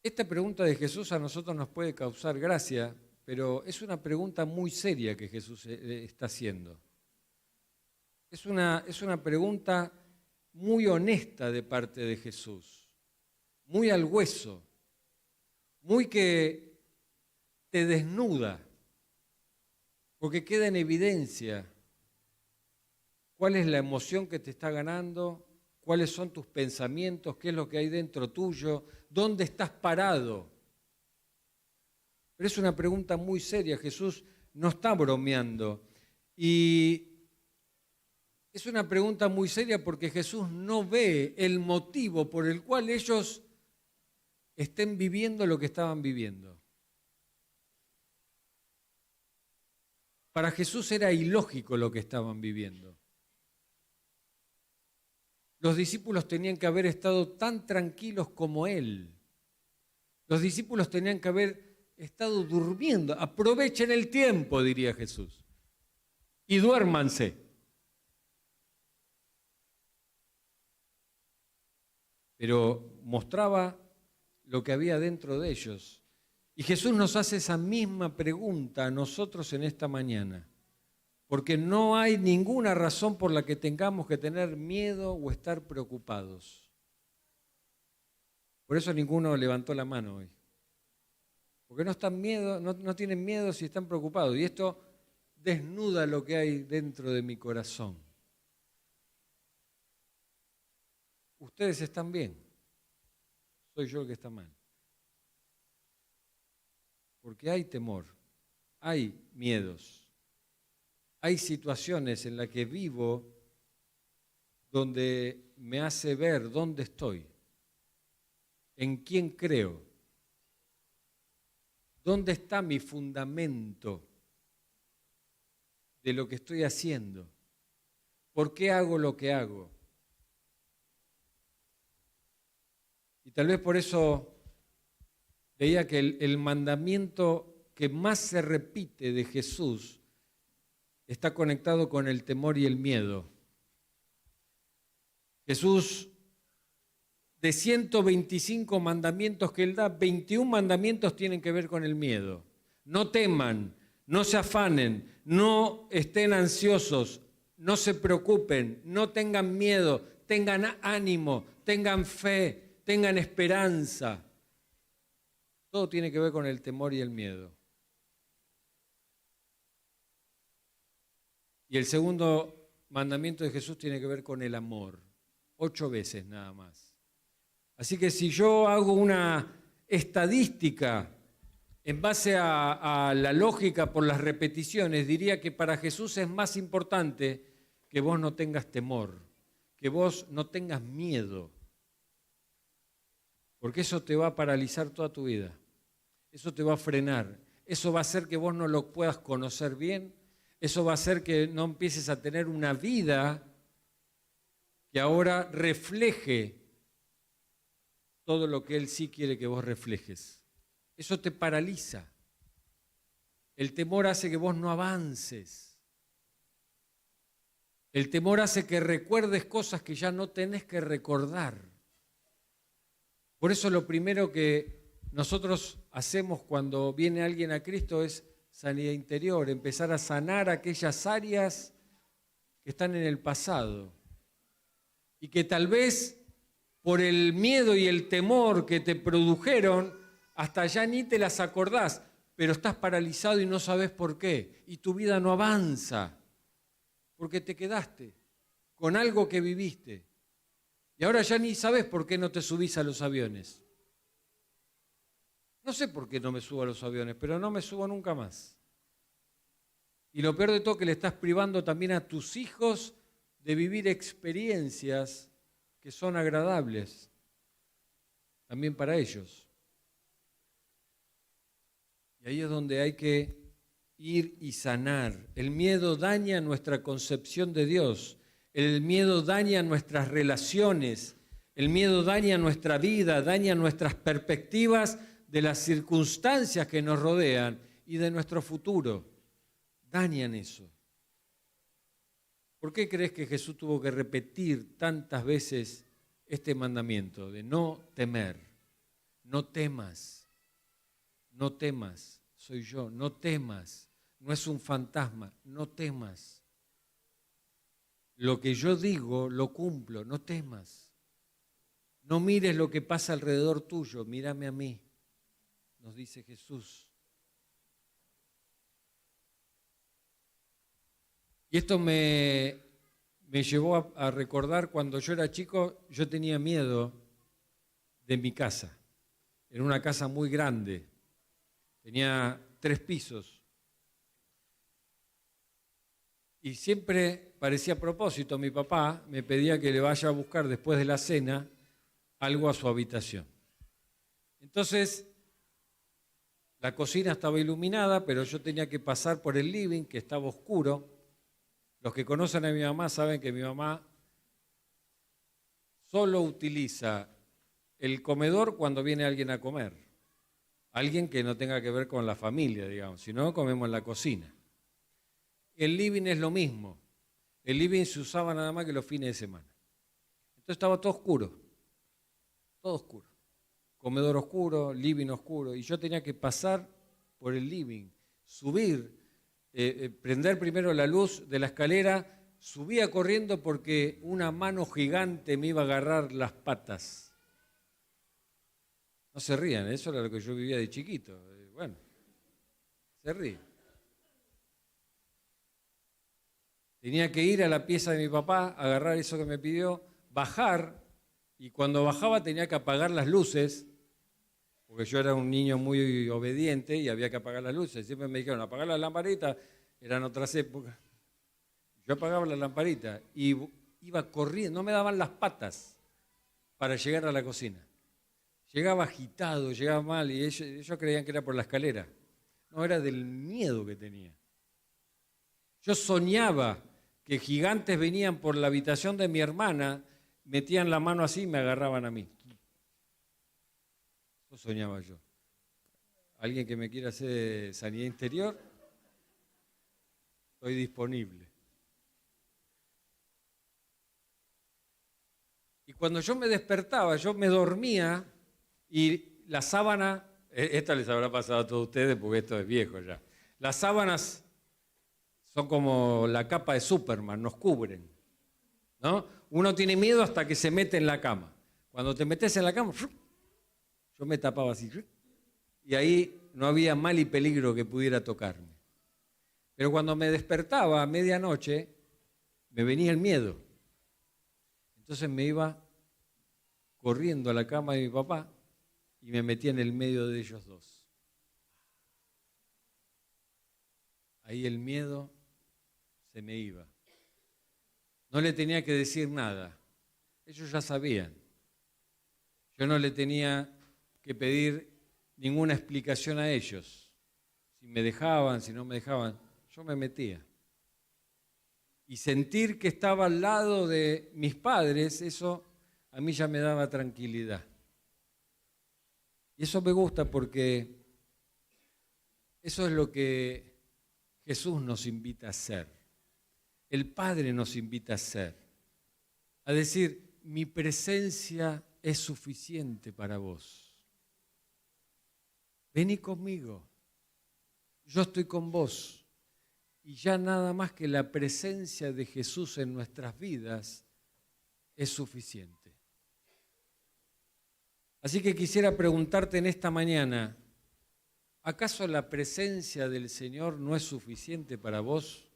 Esta pregunta de Jesús a nosotros nos puede causar gracia, pero es una pregunta muy seria que Jesús está haciendo. Es una pregunta muy honesta de parte de Jesús, muy al hueso, muy que te desnuda, porque queda en evidencia cuál es la emoción que te está ganando, cuáles son tus pensamientos, qué es lo que hay dentro tuyo, dónde estás parado. Pero es una pregunta muy seria, Jesús no está bromeando. Y es una pregunta muy seria porque Jesús no ve el motivo por el cual ellos estén viviendo lo que estaban viviendo. Para Jesús era ilógico lo que estaban viviendo. Los discípulos tenían que haber estado tan tranquilos como Él. Los discípulos tenían que haber estado durmiendo. Aprovechen el tiempo, diría Jesús, y duérmanse. Pero mostraba lo que había dentro de ellos. Y Jesús nos hace esa misma pregunta a nosotros en esta mañana. Porque no hay ninguna razón por la que tengamos que tener miedo o estar preocupados. Por eso ninguno levantó la mano hoy. Porque no tienen miedo si están preocupados. Y esto desnuda lo que hay dentro de mi corazón. Ustedes están bien. Soy yo el que está mal. Porque hay temor, hay miedos. Hay situaciones en las que vivo donde me hace ver dónde estoy, en quién creo, dónde está mi fundamento de lo que estoy haciendo, por qué hago lo que hago. Y tal vez por eso veía que el mandamiento que más se repite de Jesús está conectado con el temor y el miedo. Jesús, de 125 mandamientos que Él da, 21 mandamientos tienen que ver con el miedo. No teman, no se afanen, no estén ansiosos, no se preocupen, no tengan miedo, tengan ánimo, tengan fe, tengan esperanza. Todo tiene que ver con el temor y el miedo. Y el segundo mandamiento de Jesús tiene que ver con el amor. 8 veces nada más. Así que si yo hago una estadística en base a la lógica por las repeticiones, diría que para Jesús es más importante que vos no tengas temor, que vos no tengas miedo, porque eso te va a paralizar toda tu vida, eso te va a frenar, eso va a hacer que vos no lo puedas conocer bien. Eso va a hacer que no empieces a tener una vida que ahora refleje todo lo que Él sí quiere que vos reflejes. Eso te paraliza. El temor hace que vos no avances. El temor hace que recuerdes cosas que ya no tenés que recordar. Por eso lo primero que nosotros hacemos cuando viene alguien a Cristo es sanidad interior, empezar a sanar aquellas áreas que están en el pasado y que tal vez por el miedo y el temor que te produjeron, hasta ya ni te las acordás, pero estás paralizado y no sabes por qué, y tu vida no avanza, porque te quedaste con algo que viviste, y ahora ya ni sabes por qué no te subís a los aviones. No sé por qué no me subo a los aviones, pero no me subo nunca más. Y lo peor de todo es que le estás privando también a tus hijos de vivir experiencias que son agradables, también para ellos. Y ahí es donde hay que ir y sanar. El miedo daña nuestra concepción de Dios, el miedo daña nuestras relaciones, el miedo daña nuestra vida, daña nuestras perspectivas de las circunstancias que nos rodean y de nuestro futuro. Dañan eso. ¿Por qué crees que Jesús tuvo que repetir tantas veces este mandamiento de no temer? No temas, no temas, soy yo, no temas, no es un fantasma, no temas. Lo que yo digo lo cumplo, no temas. No mires lo que pasa alrededor tuyo, mírame a mí, nos dice Jesús. Y esto me llevó a recordar cuando yo era chico, yo tenía miedo de mi casa. Era una casa muy grande, tenía 3 pisos. Y siempre parecía a propósito, mi papá me pedía que le vaya a buscar después de la cena algo a su habitación. Entonces, la cocina estaba iluminada, pero yo tenía que pasar por el living, que estaba oscuro. Los que conocen a mi mamá saben que mi mamá solo utiliza el comedor cuando viene alguien a comer. Alguien que no tenga que ver con la familia, digamos. Si no, comemos en la cocina. El living es lo mismo. El living se usaba nada más que los fines de semana. Entonces estaba todo oscuro. Todo oscuro. Comedor oscuro, living oscuro. Y yo tenía que pasar por el living, subir, prender primero la luz de la escalera, subía corriendo porque una mano gigante me iba a agarrar las patas. No se rían, eso era lo que yo vivía de chiquito. Bueno, se ríen. Tenía que ir a la pieza de mi papá, agarrar eso que me pidió, bajar, y cuando bajaba tenía que apagar las luces, porque yo era un niño muy obediente y había que apagar las luces. Siempre me dijeron, apagar las lamparitas, eran otras épocas. Yo apagaba la lamparita y iba corriendo, no me daban las patas para llegar a la cocina. Llegaba agitado, llegaba mal y ellos creían que era por la escalera. No, era del miedo que tenía. Yo soñaba que gigantes venían por la habitación de mi hermana, metían la mano así y me agarraban a mí. Eso soñaba yo. ¿Alguien que me quiera hacer sanidad interior? Estoy disponible. Y cuando yo me despertaba, yo me dormía y la sábana, esta les habrá pasado a todos ustedes porque esto es viejo ya. Las sábanas son como la capa de Superman, nos cubren, ¿no? Uno tiene miedo hasta que se mete en la cama. Cuando te metes en la cama, yo me tapaba así, y ahí no había mal y peligro que pudiera tocarme. Pero cuando me despertaba a medianoche, me venía el miedo. Entonces me iba corriendo a la cama de mi papá y me metía en el medio de ellos dos. Ahí el miedo se me iba. No le tenía que decir nada. Ellos ya sabían. Yo no le tenía que pedir ninguna explicación a ellos. Si me dejaban, si no me dejaban, yo me metía. Y sentir que estaba al lado de mis padres, eso a mí ya me daba tranquilidad. Y eso me gusta porque eso es lo que Jesús nos invita a hacer. el Padre nos invita a hacer. A decir, mi presencia es suficiente para vos. Vení conmigo, yo estoy con vos. Y ya nada más que la presencia de Jesús en nuestras vidas es suficiente. Así que quisiera preguntarte en esta mañana, ¿acaso la presencia del Señor no es suficiente para vos?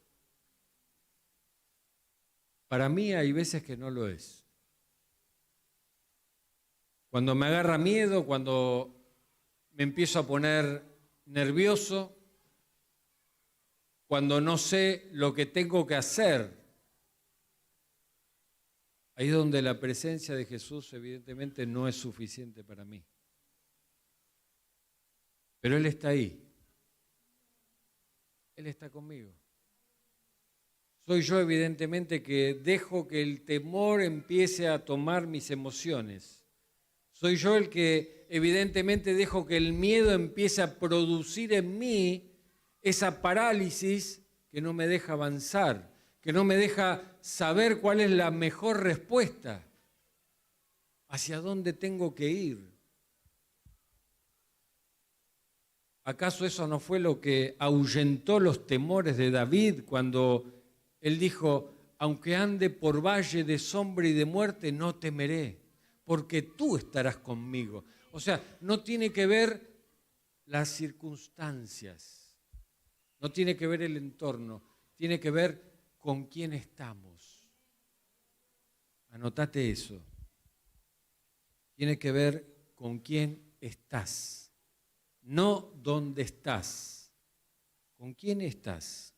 Para mí hay veces que no lo es. Cuando me agarra miedo, cuando me empiezo a poner nervioso, cuando no sé lo que tengo que hacer, ahí es donde la presencia de Jesús evidentemente no es suficiente para mí. Pero Él está ahí. Él está conmigo. Soy yo evidentemente que dejo que el temor empiece a tomar mis emociones. Soy yo el que evidentemente dejo que el miedo empiece a producir en mí esa parálisis que no me deja avanzar, que no me deja saber cuál es la mejor respuesta, hacia dónde tengo que ir. ¿Acaso eso no fue lo que ahuyentó los temores de David cuando él dijo, aunque ande por valle de sombra y de muerte, no temeré, porque tú estarás conmigo? O sea, no tiene que ver las circunstancias, no tiene que ver el entorno, tiene que ver con quién estamos. Anotate eso. Tiene que ver con quién estás, no dónde estás, con quién estás.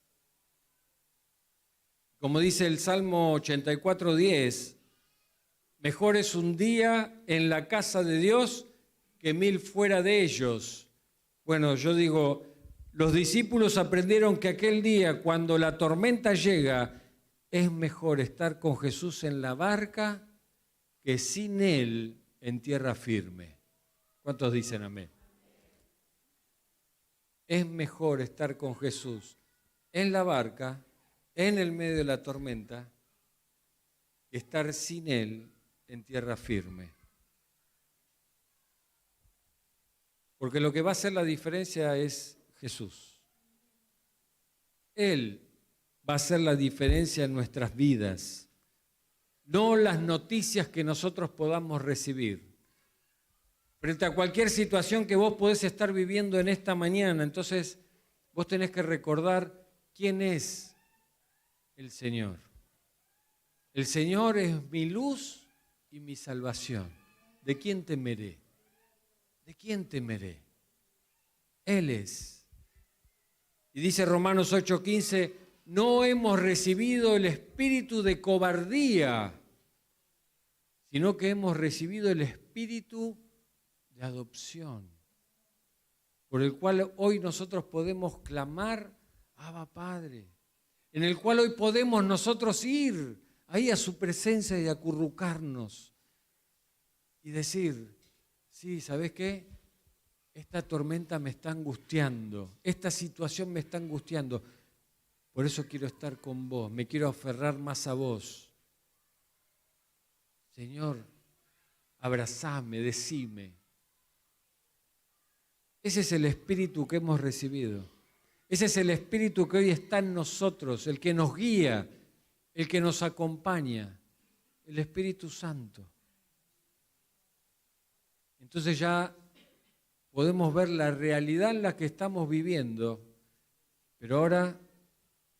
Como dice el Salmo 84:10, mejor es un día en la casa de Dios que 1000 fuera de ellos. Bueno, yo digo, los discípulos aprendieron que aquel día, cuando la tormenta llega, es mejor estar con Jesús en la barca que sin Él en tierra firme. ¿Cuántos dicen amén? Es mejor estar con Jesús en la barca, en el medio de la tormenta, que estar sin Él en tierra firme. Porque lo que va a hacer la diferencia es Jesús. Él va a hacer la diferencia en nuestras vidas, no las noticias que nosotros podamos recibir. Frente a cualquier situación que vos podés estar viviendo en esta mañana, entonces vos tenés que recordar quién es el Señor. El Señor es mi luz y mi salvación. ¿De quién temeré? ¿De quién temeré? Él es. Y dice Romanos 8:15, no hemos recibido el espíritu de cobardía, sino que hemos recibido el espíritu de adopción, por el cual hoy nosotros podemos clamar, Abba Padre, en el cual hoy podemos nosotros ir ahí a su presencia y acurrucarnos y decir, sí, ¿sabes qué? Esta tormenta me está angustiando, esta situación me está angustiando, por eso quiero estar con vos, me quiero aferrar más a vos. Señor, abrazame, decime. Ese es el espíritu que hemos recibido. Ese es el espíritu que hoy está en nosotros, el que nos guía, el que nos acompaña, el Espíritu Santo. Entonces ya podemos ver la realidad en la que estamos viviendo, pero ahora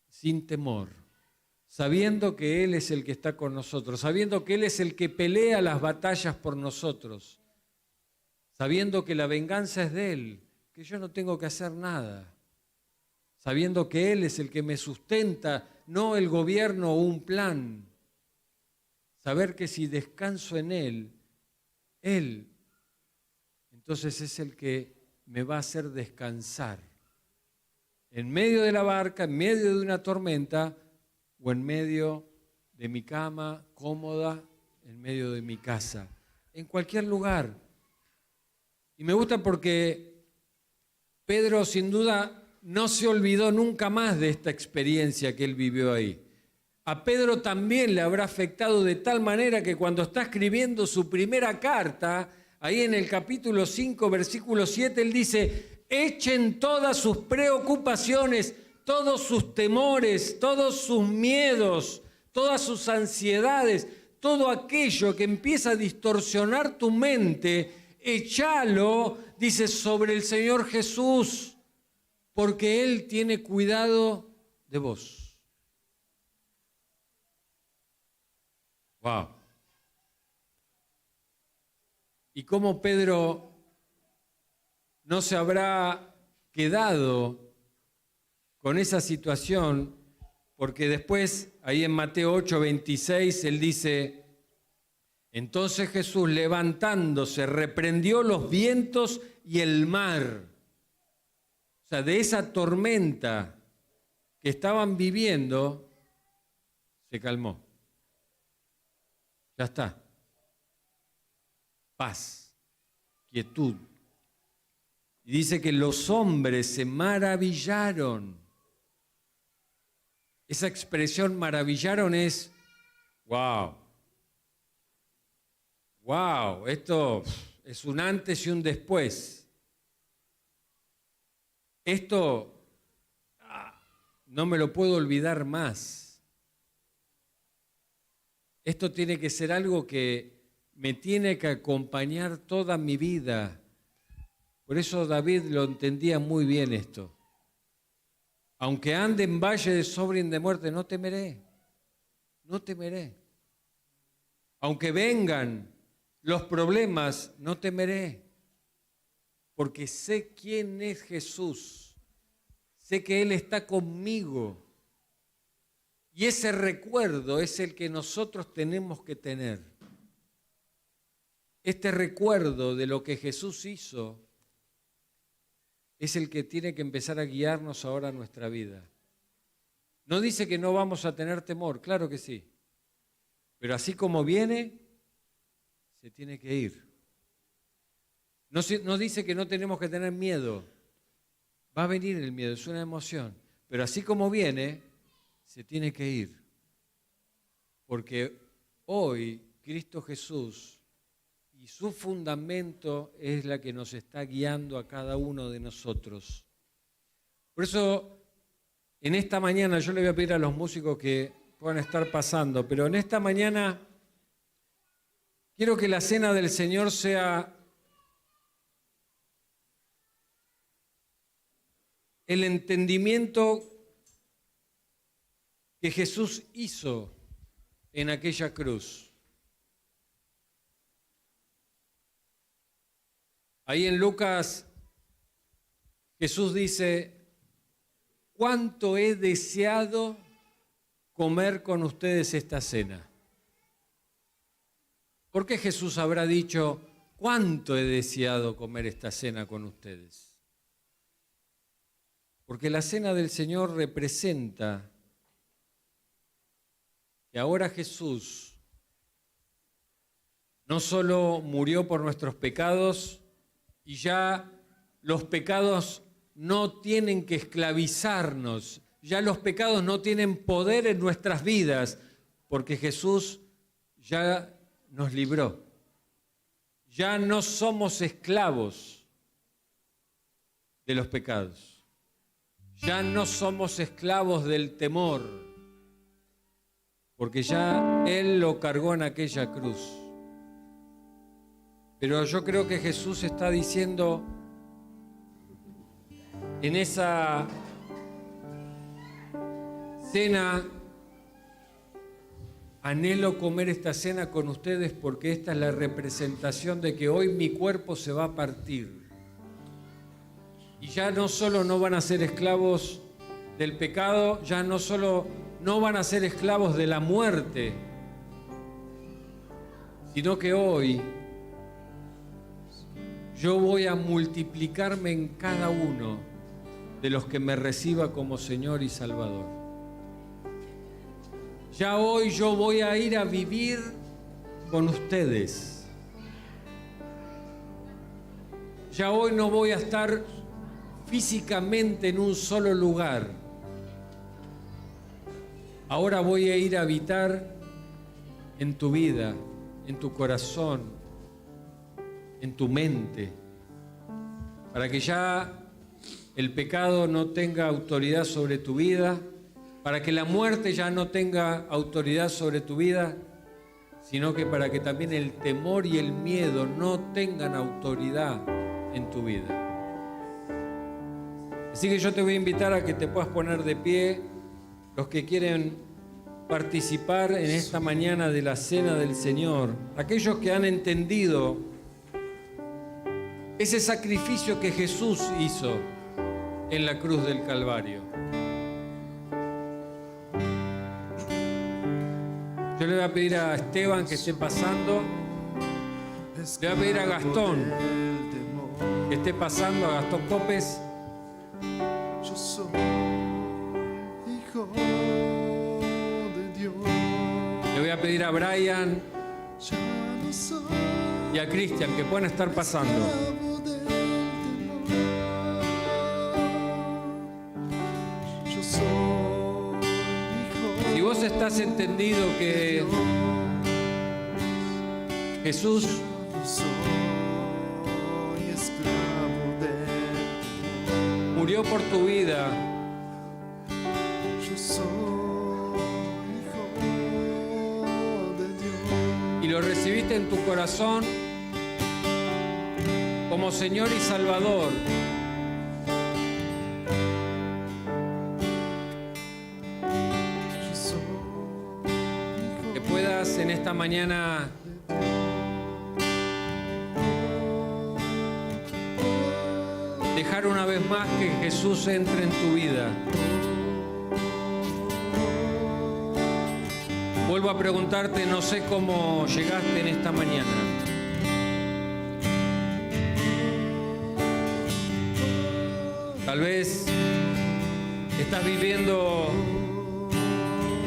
sin temor, sabiendo que Él es el que está con nosotros, sabiendo que Él es el que pelea las batallas por nosotros, sabiendo que la venganza es de Él, que yo no tengo que hacer nada, sabiendo que Él es el que me sustenta, no el gobierno o un plan. Saber que si descanso en Él, entonces es el que me va a hacer descansar. En medio de la barca, en medio de una tormenta, o en medio de mi cama, cómoda, en medio de mi casa, en cualquier lugar. Y me gusta porque Pedro sin duda no se olvidó nunca más de esta experiencia que él vivió ahí. a Pedro también le habrá afectado de tal manera que cuando está escribiendo su primera carta, ahí en el capítulo 5, versículo 7, él dice: echen todas sus preocupaciones, todos sus temores, todos sus miedos, todas sus ansiedades, todo aquello que empieza a distorsionar tu mente, échalo, dice, sobre el Señor Jesús, porque Él tiene cuidado de vos. Wow. Y cómo Pedro no se habrá quedado con esa situación, porque después, ahí en Mateo 8:26, él dice: entonces Jesús, levantándose, reprendió los vientos y el mar. O sea, de esa tormenta que estaban viviendo, se calmó. Ya está. Paz, quietud. Y dice que los hombres se maravillaron. Esa expresión maravillaron es, wow. Wow, esto es un antes y un después. Esto no me lo puedo olvidar más. Esto tiene que ser algo que me tiene que acompañar toda mi vida. Por eso David lo entendía muy bien esto. Aunque ande en valle de sombra y de muerte, no temeré. No temeré. Aunque vengan los problemas, no temeré. Porque sé quién es Jesús. Sé que Él está conmigo. Y ese recuerdo es el que nosotros tenemos que tener. Este recuerdo de lo que Jesús hizo es el que tiene que empezar a guiarnos ahora en nuestra vida. No dice que no vamos a tener temor, claro que sí. Pero así como viene, se tiene que ir. No dice que no tenemos que tener miedo. Va a venir el miedo, es una emoción. Pero así como viene, se tiene que ir, porque hoy Cristo Jesús y su fundamento es la que nos está guiando a cada uno de nosotros. Por eso, en esta mañana, yo le voy a pedir a los músicos que puedan estar pasando, pero en esta mañana quiero que la cena del Señor sea el entendimiento que Jesús hizo en aquella cruz. Ahí en Lucas, Jesús dice: ¿cuánto he deseado comer con ustedes esta cena? ¿Por qué Jesús habrá dicho: cuánto he deseado comer esta cena con ustedes? Porque la cena del Señor representa que ahora Jesús no solo murió por nuestros pecados y ya los pecados no tienen que esclavizarnos, ya los pecados no tienen poder en nuestras vidas, porque Jesús ya nos libró. Ya no somos esclavos de los pecados. Ya no somos esclavos del temor, porque ya Él lo cargó en aquella cruz. Pero yo creo que Jesús está diciendo en esa cena: anhelo comer esta cena con ustedes porque esta es la representación de que hoy mi cuerpo se va a partir. Y ya no solo no van a ser esclavos del pecado, ya no solo no van a ser esclavos de la muerte, sino que hoy yo voy a multiplicarme en cada uno de los que me reciba como Señor y Salvador. Ya hoy yo voy a ir a vivir con ustedes. Ya hoy no voy a estar físicamente en un solo lugar. ahora voy a ir a habitar en tu vida, en tu corazón, en tu mente, para que ya el pecado no tenga autoridad sobre tu vida, para que la muerte ya no tenga autoridad sobre tu vida, sino que para que también el temor y el miedo no tengan autoridad en tu vida. Así que yo te voy a invitar a que te puedas poner de pie, los que quieren participar en esta mañana de la Cena del Señor, aquellos que han entendido ese sacrificio que Jesús hizo en la cruz del Calvario. Yo le voy a pedir a Esteban que esté pasando, le voy a pedir a Gastón que esté pasando, a Gastón Copes. Yo soy hijo de Dios. Le voy a pedir a Brian Ya no soy y a Cristian que puedan estar pasando. esclavo del temor. Yo soy hijo Si vos estás entendido que de Dios. Jesús No soy esclavo del murió por tu vida, Yo soy hijo de Dios. y lo recibiste en tu corazón como Señor y Salvador, Yo soy hijo que puedas en esta mañana dejar una vez más que Jesús entre en tu vida. Vuelvo a preguntarte, no sé cómo llegaste en esta mañana. Tal vez estás viviendo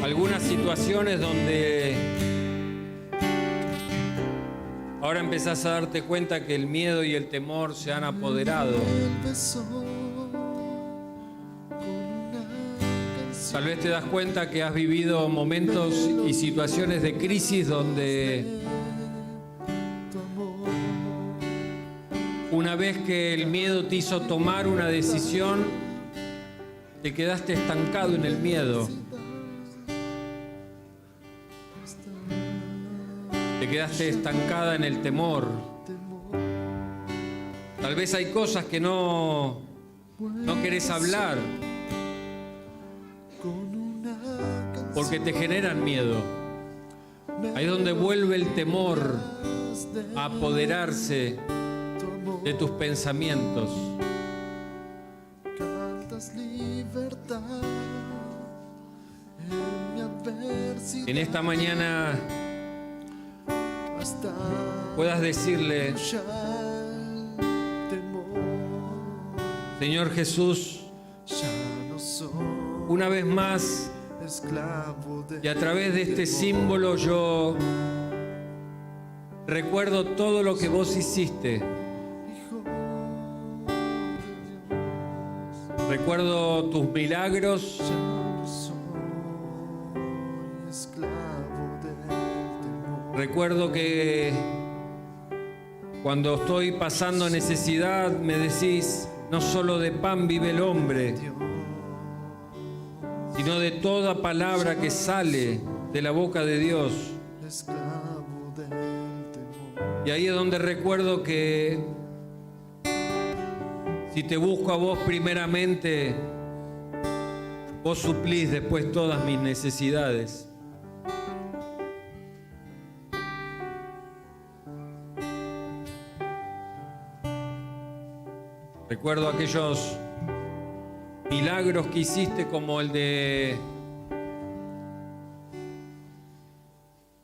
algunas situaciones donde ahora empezás a darte cuenta que el miedo y el temor se han apoderado. el beso con una canción. Tal vez te das cuenta que has vivido momentos y situaciones de crisis donde Tu amor una vez que el miedo te hizo tomar una decisión, te quedaste estancado en el miedo. Te quedaste estancada en el temor. Tal vez hay cosas que no querés hablar con una canción. porque te generan miedo. Ahí es donde vuelve el temor a apoderarse Tu amor de tus pensamientos. cantas libertad en mi adversidad. En esta mañana Hasta puedas decirle: ya el temor. Señor Jesús, Ya no soy una vez más esclavo de y a través de este símbolo yo recuerdo todo lo que vos hiciste. hijo de Dios. Recuerdo tus milagros, Ya no soy esclavo del temor. recuerdo que cuando estoy pasando necesidad me decís: no solo de pan vive el hombre, Dios, sino de toda palabra que sale de la boca de Dios. esclavo del temor. Y ahí es donde recuerdo que si te busco a vos primeramente, vos suplís después todas mis necesidades. Recuerdo aquellos milagros que hiciste, como el de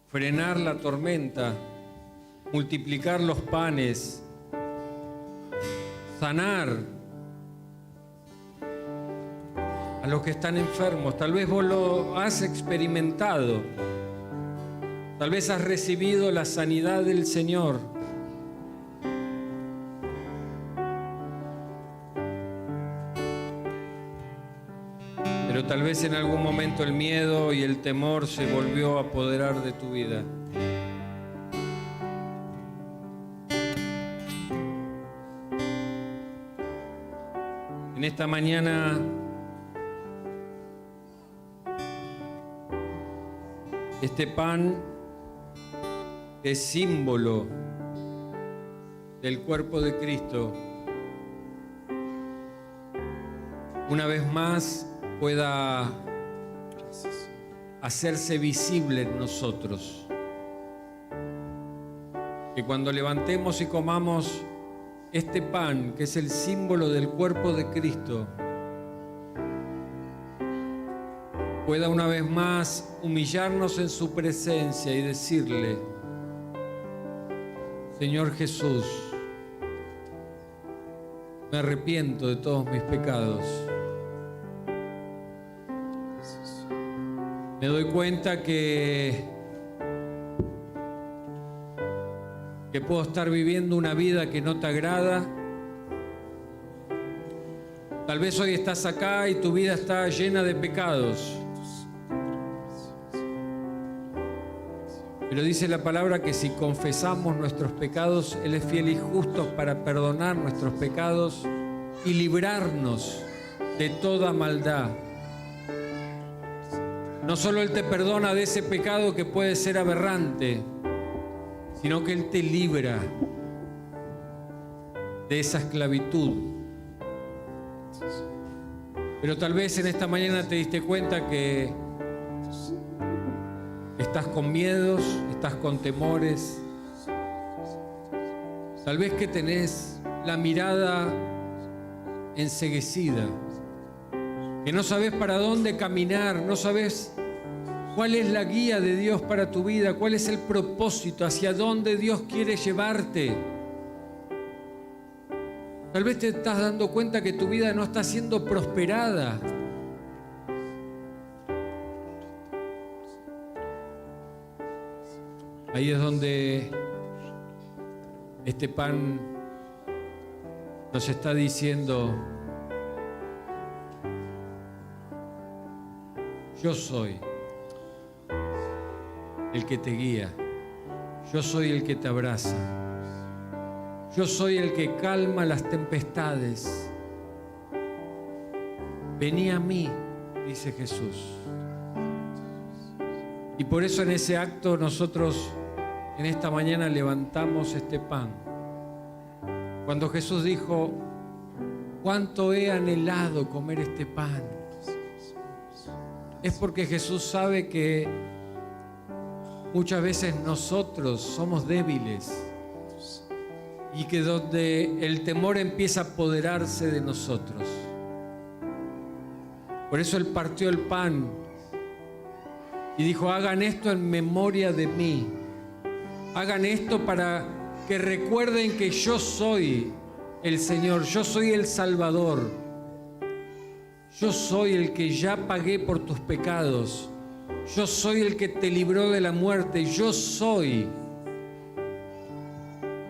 frenar la tormenta, multiplicar los panes, sanar a los que están enfermos. Tal vez vos lo has experimentado, tal vez has recibido la sanidad del Señor. Pero pero tal vez en algún momento el miedo y el temor se volvió a apoderar de tu vida. En esta mañana este pan es símbolo del cuerpo de Cristo. Una vez más pueda hacerse visible en nosotros. Que cuando levantemos y comamos este pan, que es el símbolo del cuerpo de Cristo, pueda una vez más humillarnos en su presencia y decirle: Señor Jesús, me arrepiento de todos mis pecados. Me doy cuenta que puedo estar viviendo una vida que no te agrada. Tal vez hoy estás acá y tu vida está llena de pecados. Pero dice la palabra que si confesamos nuestros pecados, Él es fiel y justo para perdonar nuestros pecados y librarnos de toda maldad. No solo Él te perdona de ese pecado que puede ser aberrante, sino que Él te libra de esa esclavitud. Pero tal vez en esta mañana te diste cuenta que estás con miedos, estás con temores. Tal vez que tenés la mirada enceguecida, que no sabes para dónde caminar, no sabes cuál es la guía de Dios para tu vida, cuál es el propósito, hacia dónde Dios quiere llevarte. Tal vez te estás dando cuenta que tu vida no está siendo prosperada. Ahí es donde este pan nos está diciendo: yo soy el que te guía, yo soy el que te abraza, yo soy el que calma las tempestades. Vení a mí, dice Jesús. Y por eso en ese acto nosotros en esta mañana levantamos este pan. Cuando Jesús dijo: cuánto he anhelado comer este pan, es porque Jesús sabe que muchas veces nosotros somos débiles y que donde el temor empieza a apoderarse de nosotros. Por eso Él partió el pan y dijo: hagan esto en memoria de mí. Hagan esto para que recuerden que yo soy el Señor, yo soy el Salvador. Yo soy el que ya pagué por tus pecados. Yo soy el que te libró de la muerte. Yo soy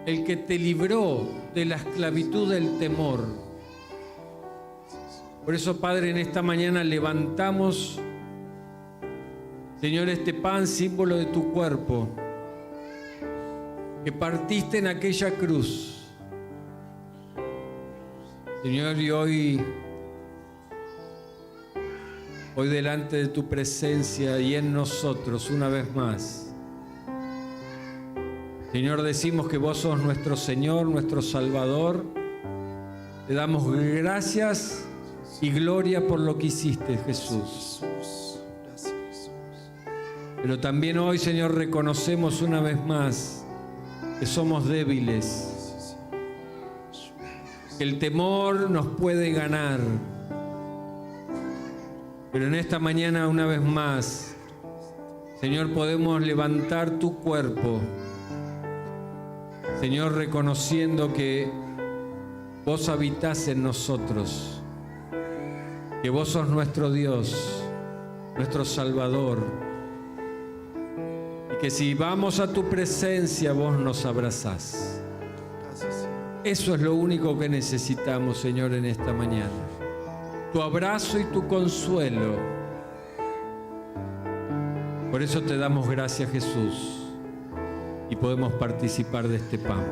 el que te libró de la esclavitud del temor. Por eso, Padre, en esta mañana levantamos, Señor, este pan, símbolo de tu cuerpo, que partiste en aquella cruz. Señor, y hoy delante de tu presencia y en nosotros una vez más, Señor, decimos que vos sos nuestro Señor, nuestro Salvador. Te damos gracias y gloria por lo que hiciste, Jesús. Pero también hoy, Señor, reconocemos una vez más que somos débiles, que el temor nos puede ganar. Pero en esta mañana, una vez más, Señor, podemos levantar tu cuerpo, Señor, reconociendo que vos habitás en nosotros, que vos sos nuestro Dios, nuestro Salvador, y que si vamos a tu presencia, vos nos abrazás. Eso es lo único que necesitamos, Señor, en esta mañana. tu abrazo y tu consuelo. Por eso te damos gracias, Jesús, y podemos participar de este pan.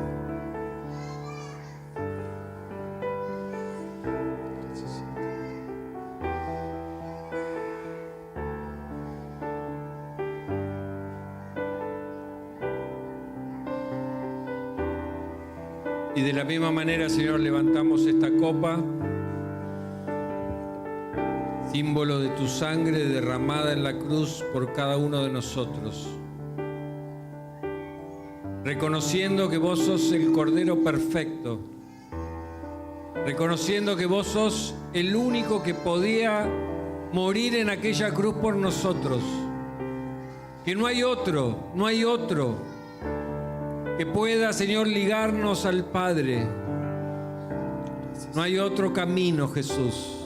Y de la misma manera, Señor, levantamos esta copa, símbolo de tu sangre derramada en la cruz por cada uno de nosotros. Reconociendo que vos sos el Cordero perfecto, reconociendo que vos sos el único que podía morir en aquella cruz por nosotros, que no hay otro que pueda, Señor, ligarnos al Padre. No hay otro camino, Jesús.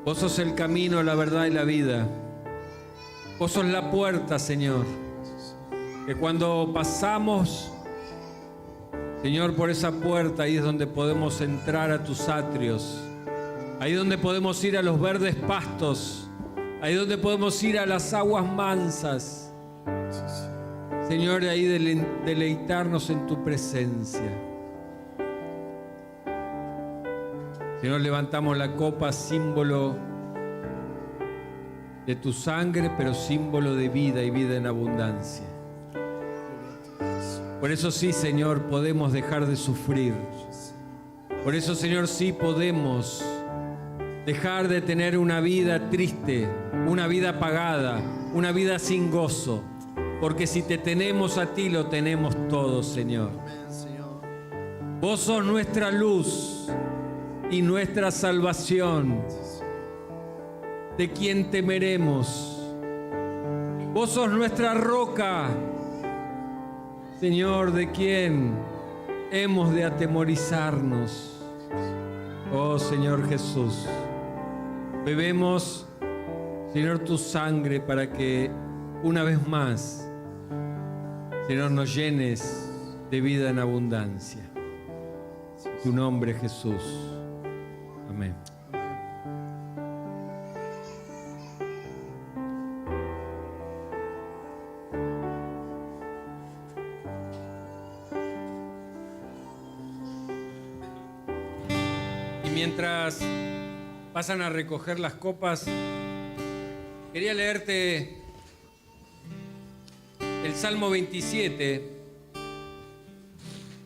Vos sos el camino, la verdad y la vida. Vos sos la puerta, Señor, que cuando pasamos, Señor, por esa puerta, ahí es donde podemos entrar a tus atrios, ahí es donde podemos ir a los verdes pastos, ahí es donde podemos ir a las aguas mansas. Señor, ahí deleitarnos en tu presencia. Señor, levantamos la copa, símbolo de tu sangre, pero símbolo de vida y vida en abundancia. Por eso sí, Señor, podemos dejar de sufrir. Por eso, Señor, sí podemos dejar de tener una vida triste, una vida apagada, una vida sin gozo. Porque si te tenemos a ti, lo tenemos todo, Señor. Vos sos nuestra luz y nuestra salvación. ¿De quién temeremos? Vos sos nuestra roca. Señor, ¿de quién hemos de atemorizarnos? Oh, Señor Jesús, bebemos, Señor, tu sangre para que una vez más, Señor, nos llenes de vida en abundancia. En tu nombre, Jesús. Amén. Y mientras pasan a recoger las copas, quería leerte el Salmo 27,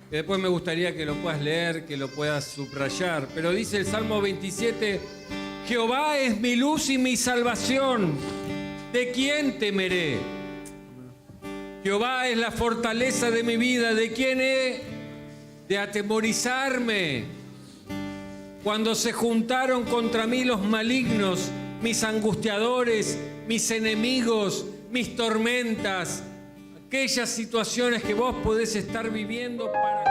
que después me gustaría que lo puedas leer, que lo puedas subrayar, pero dice el Salmo 27, Jehová es mi luz y mi salvación, ¿de quién temeré? Jehová es la fortaleza de mi vida, ¿de quién he de atemorizarme? Cuando se juntaron contra mí los malignos, mis angustiadores, mis enemigos, mis tormentas, aquellas situaciones que vos podés estar viviendo para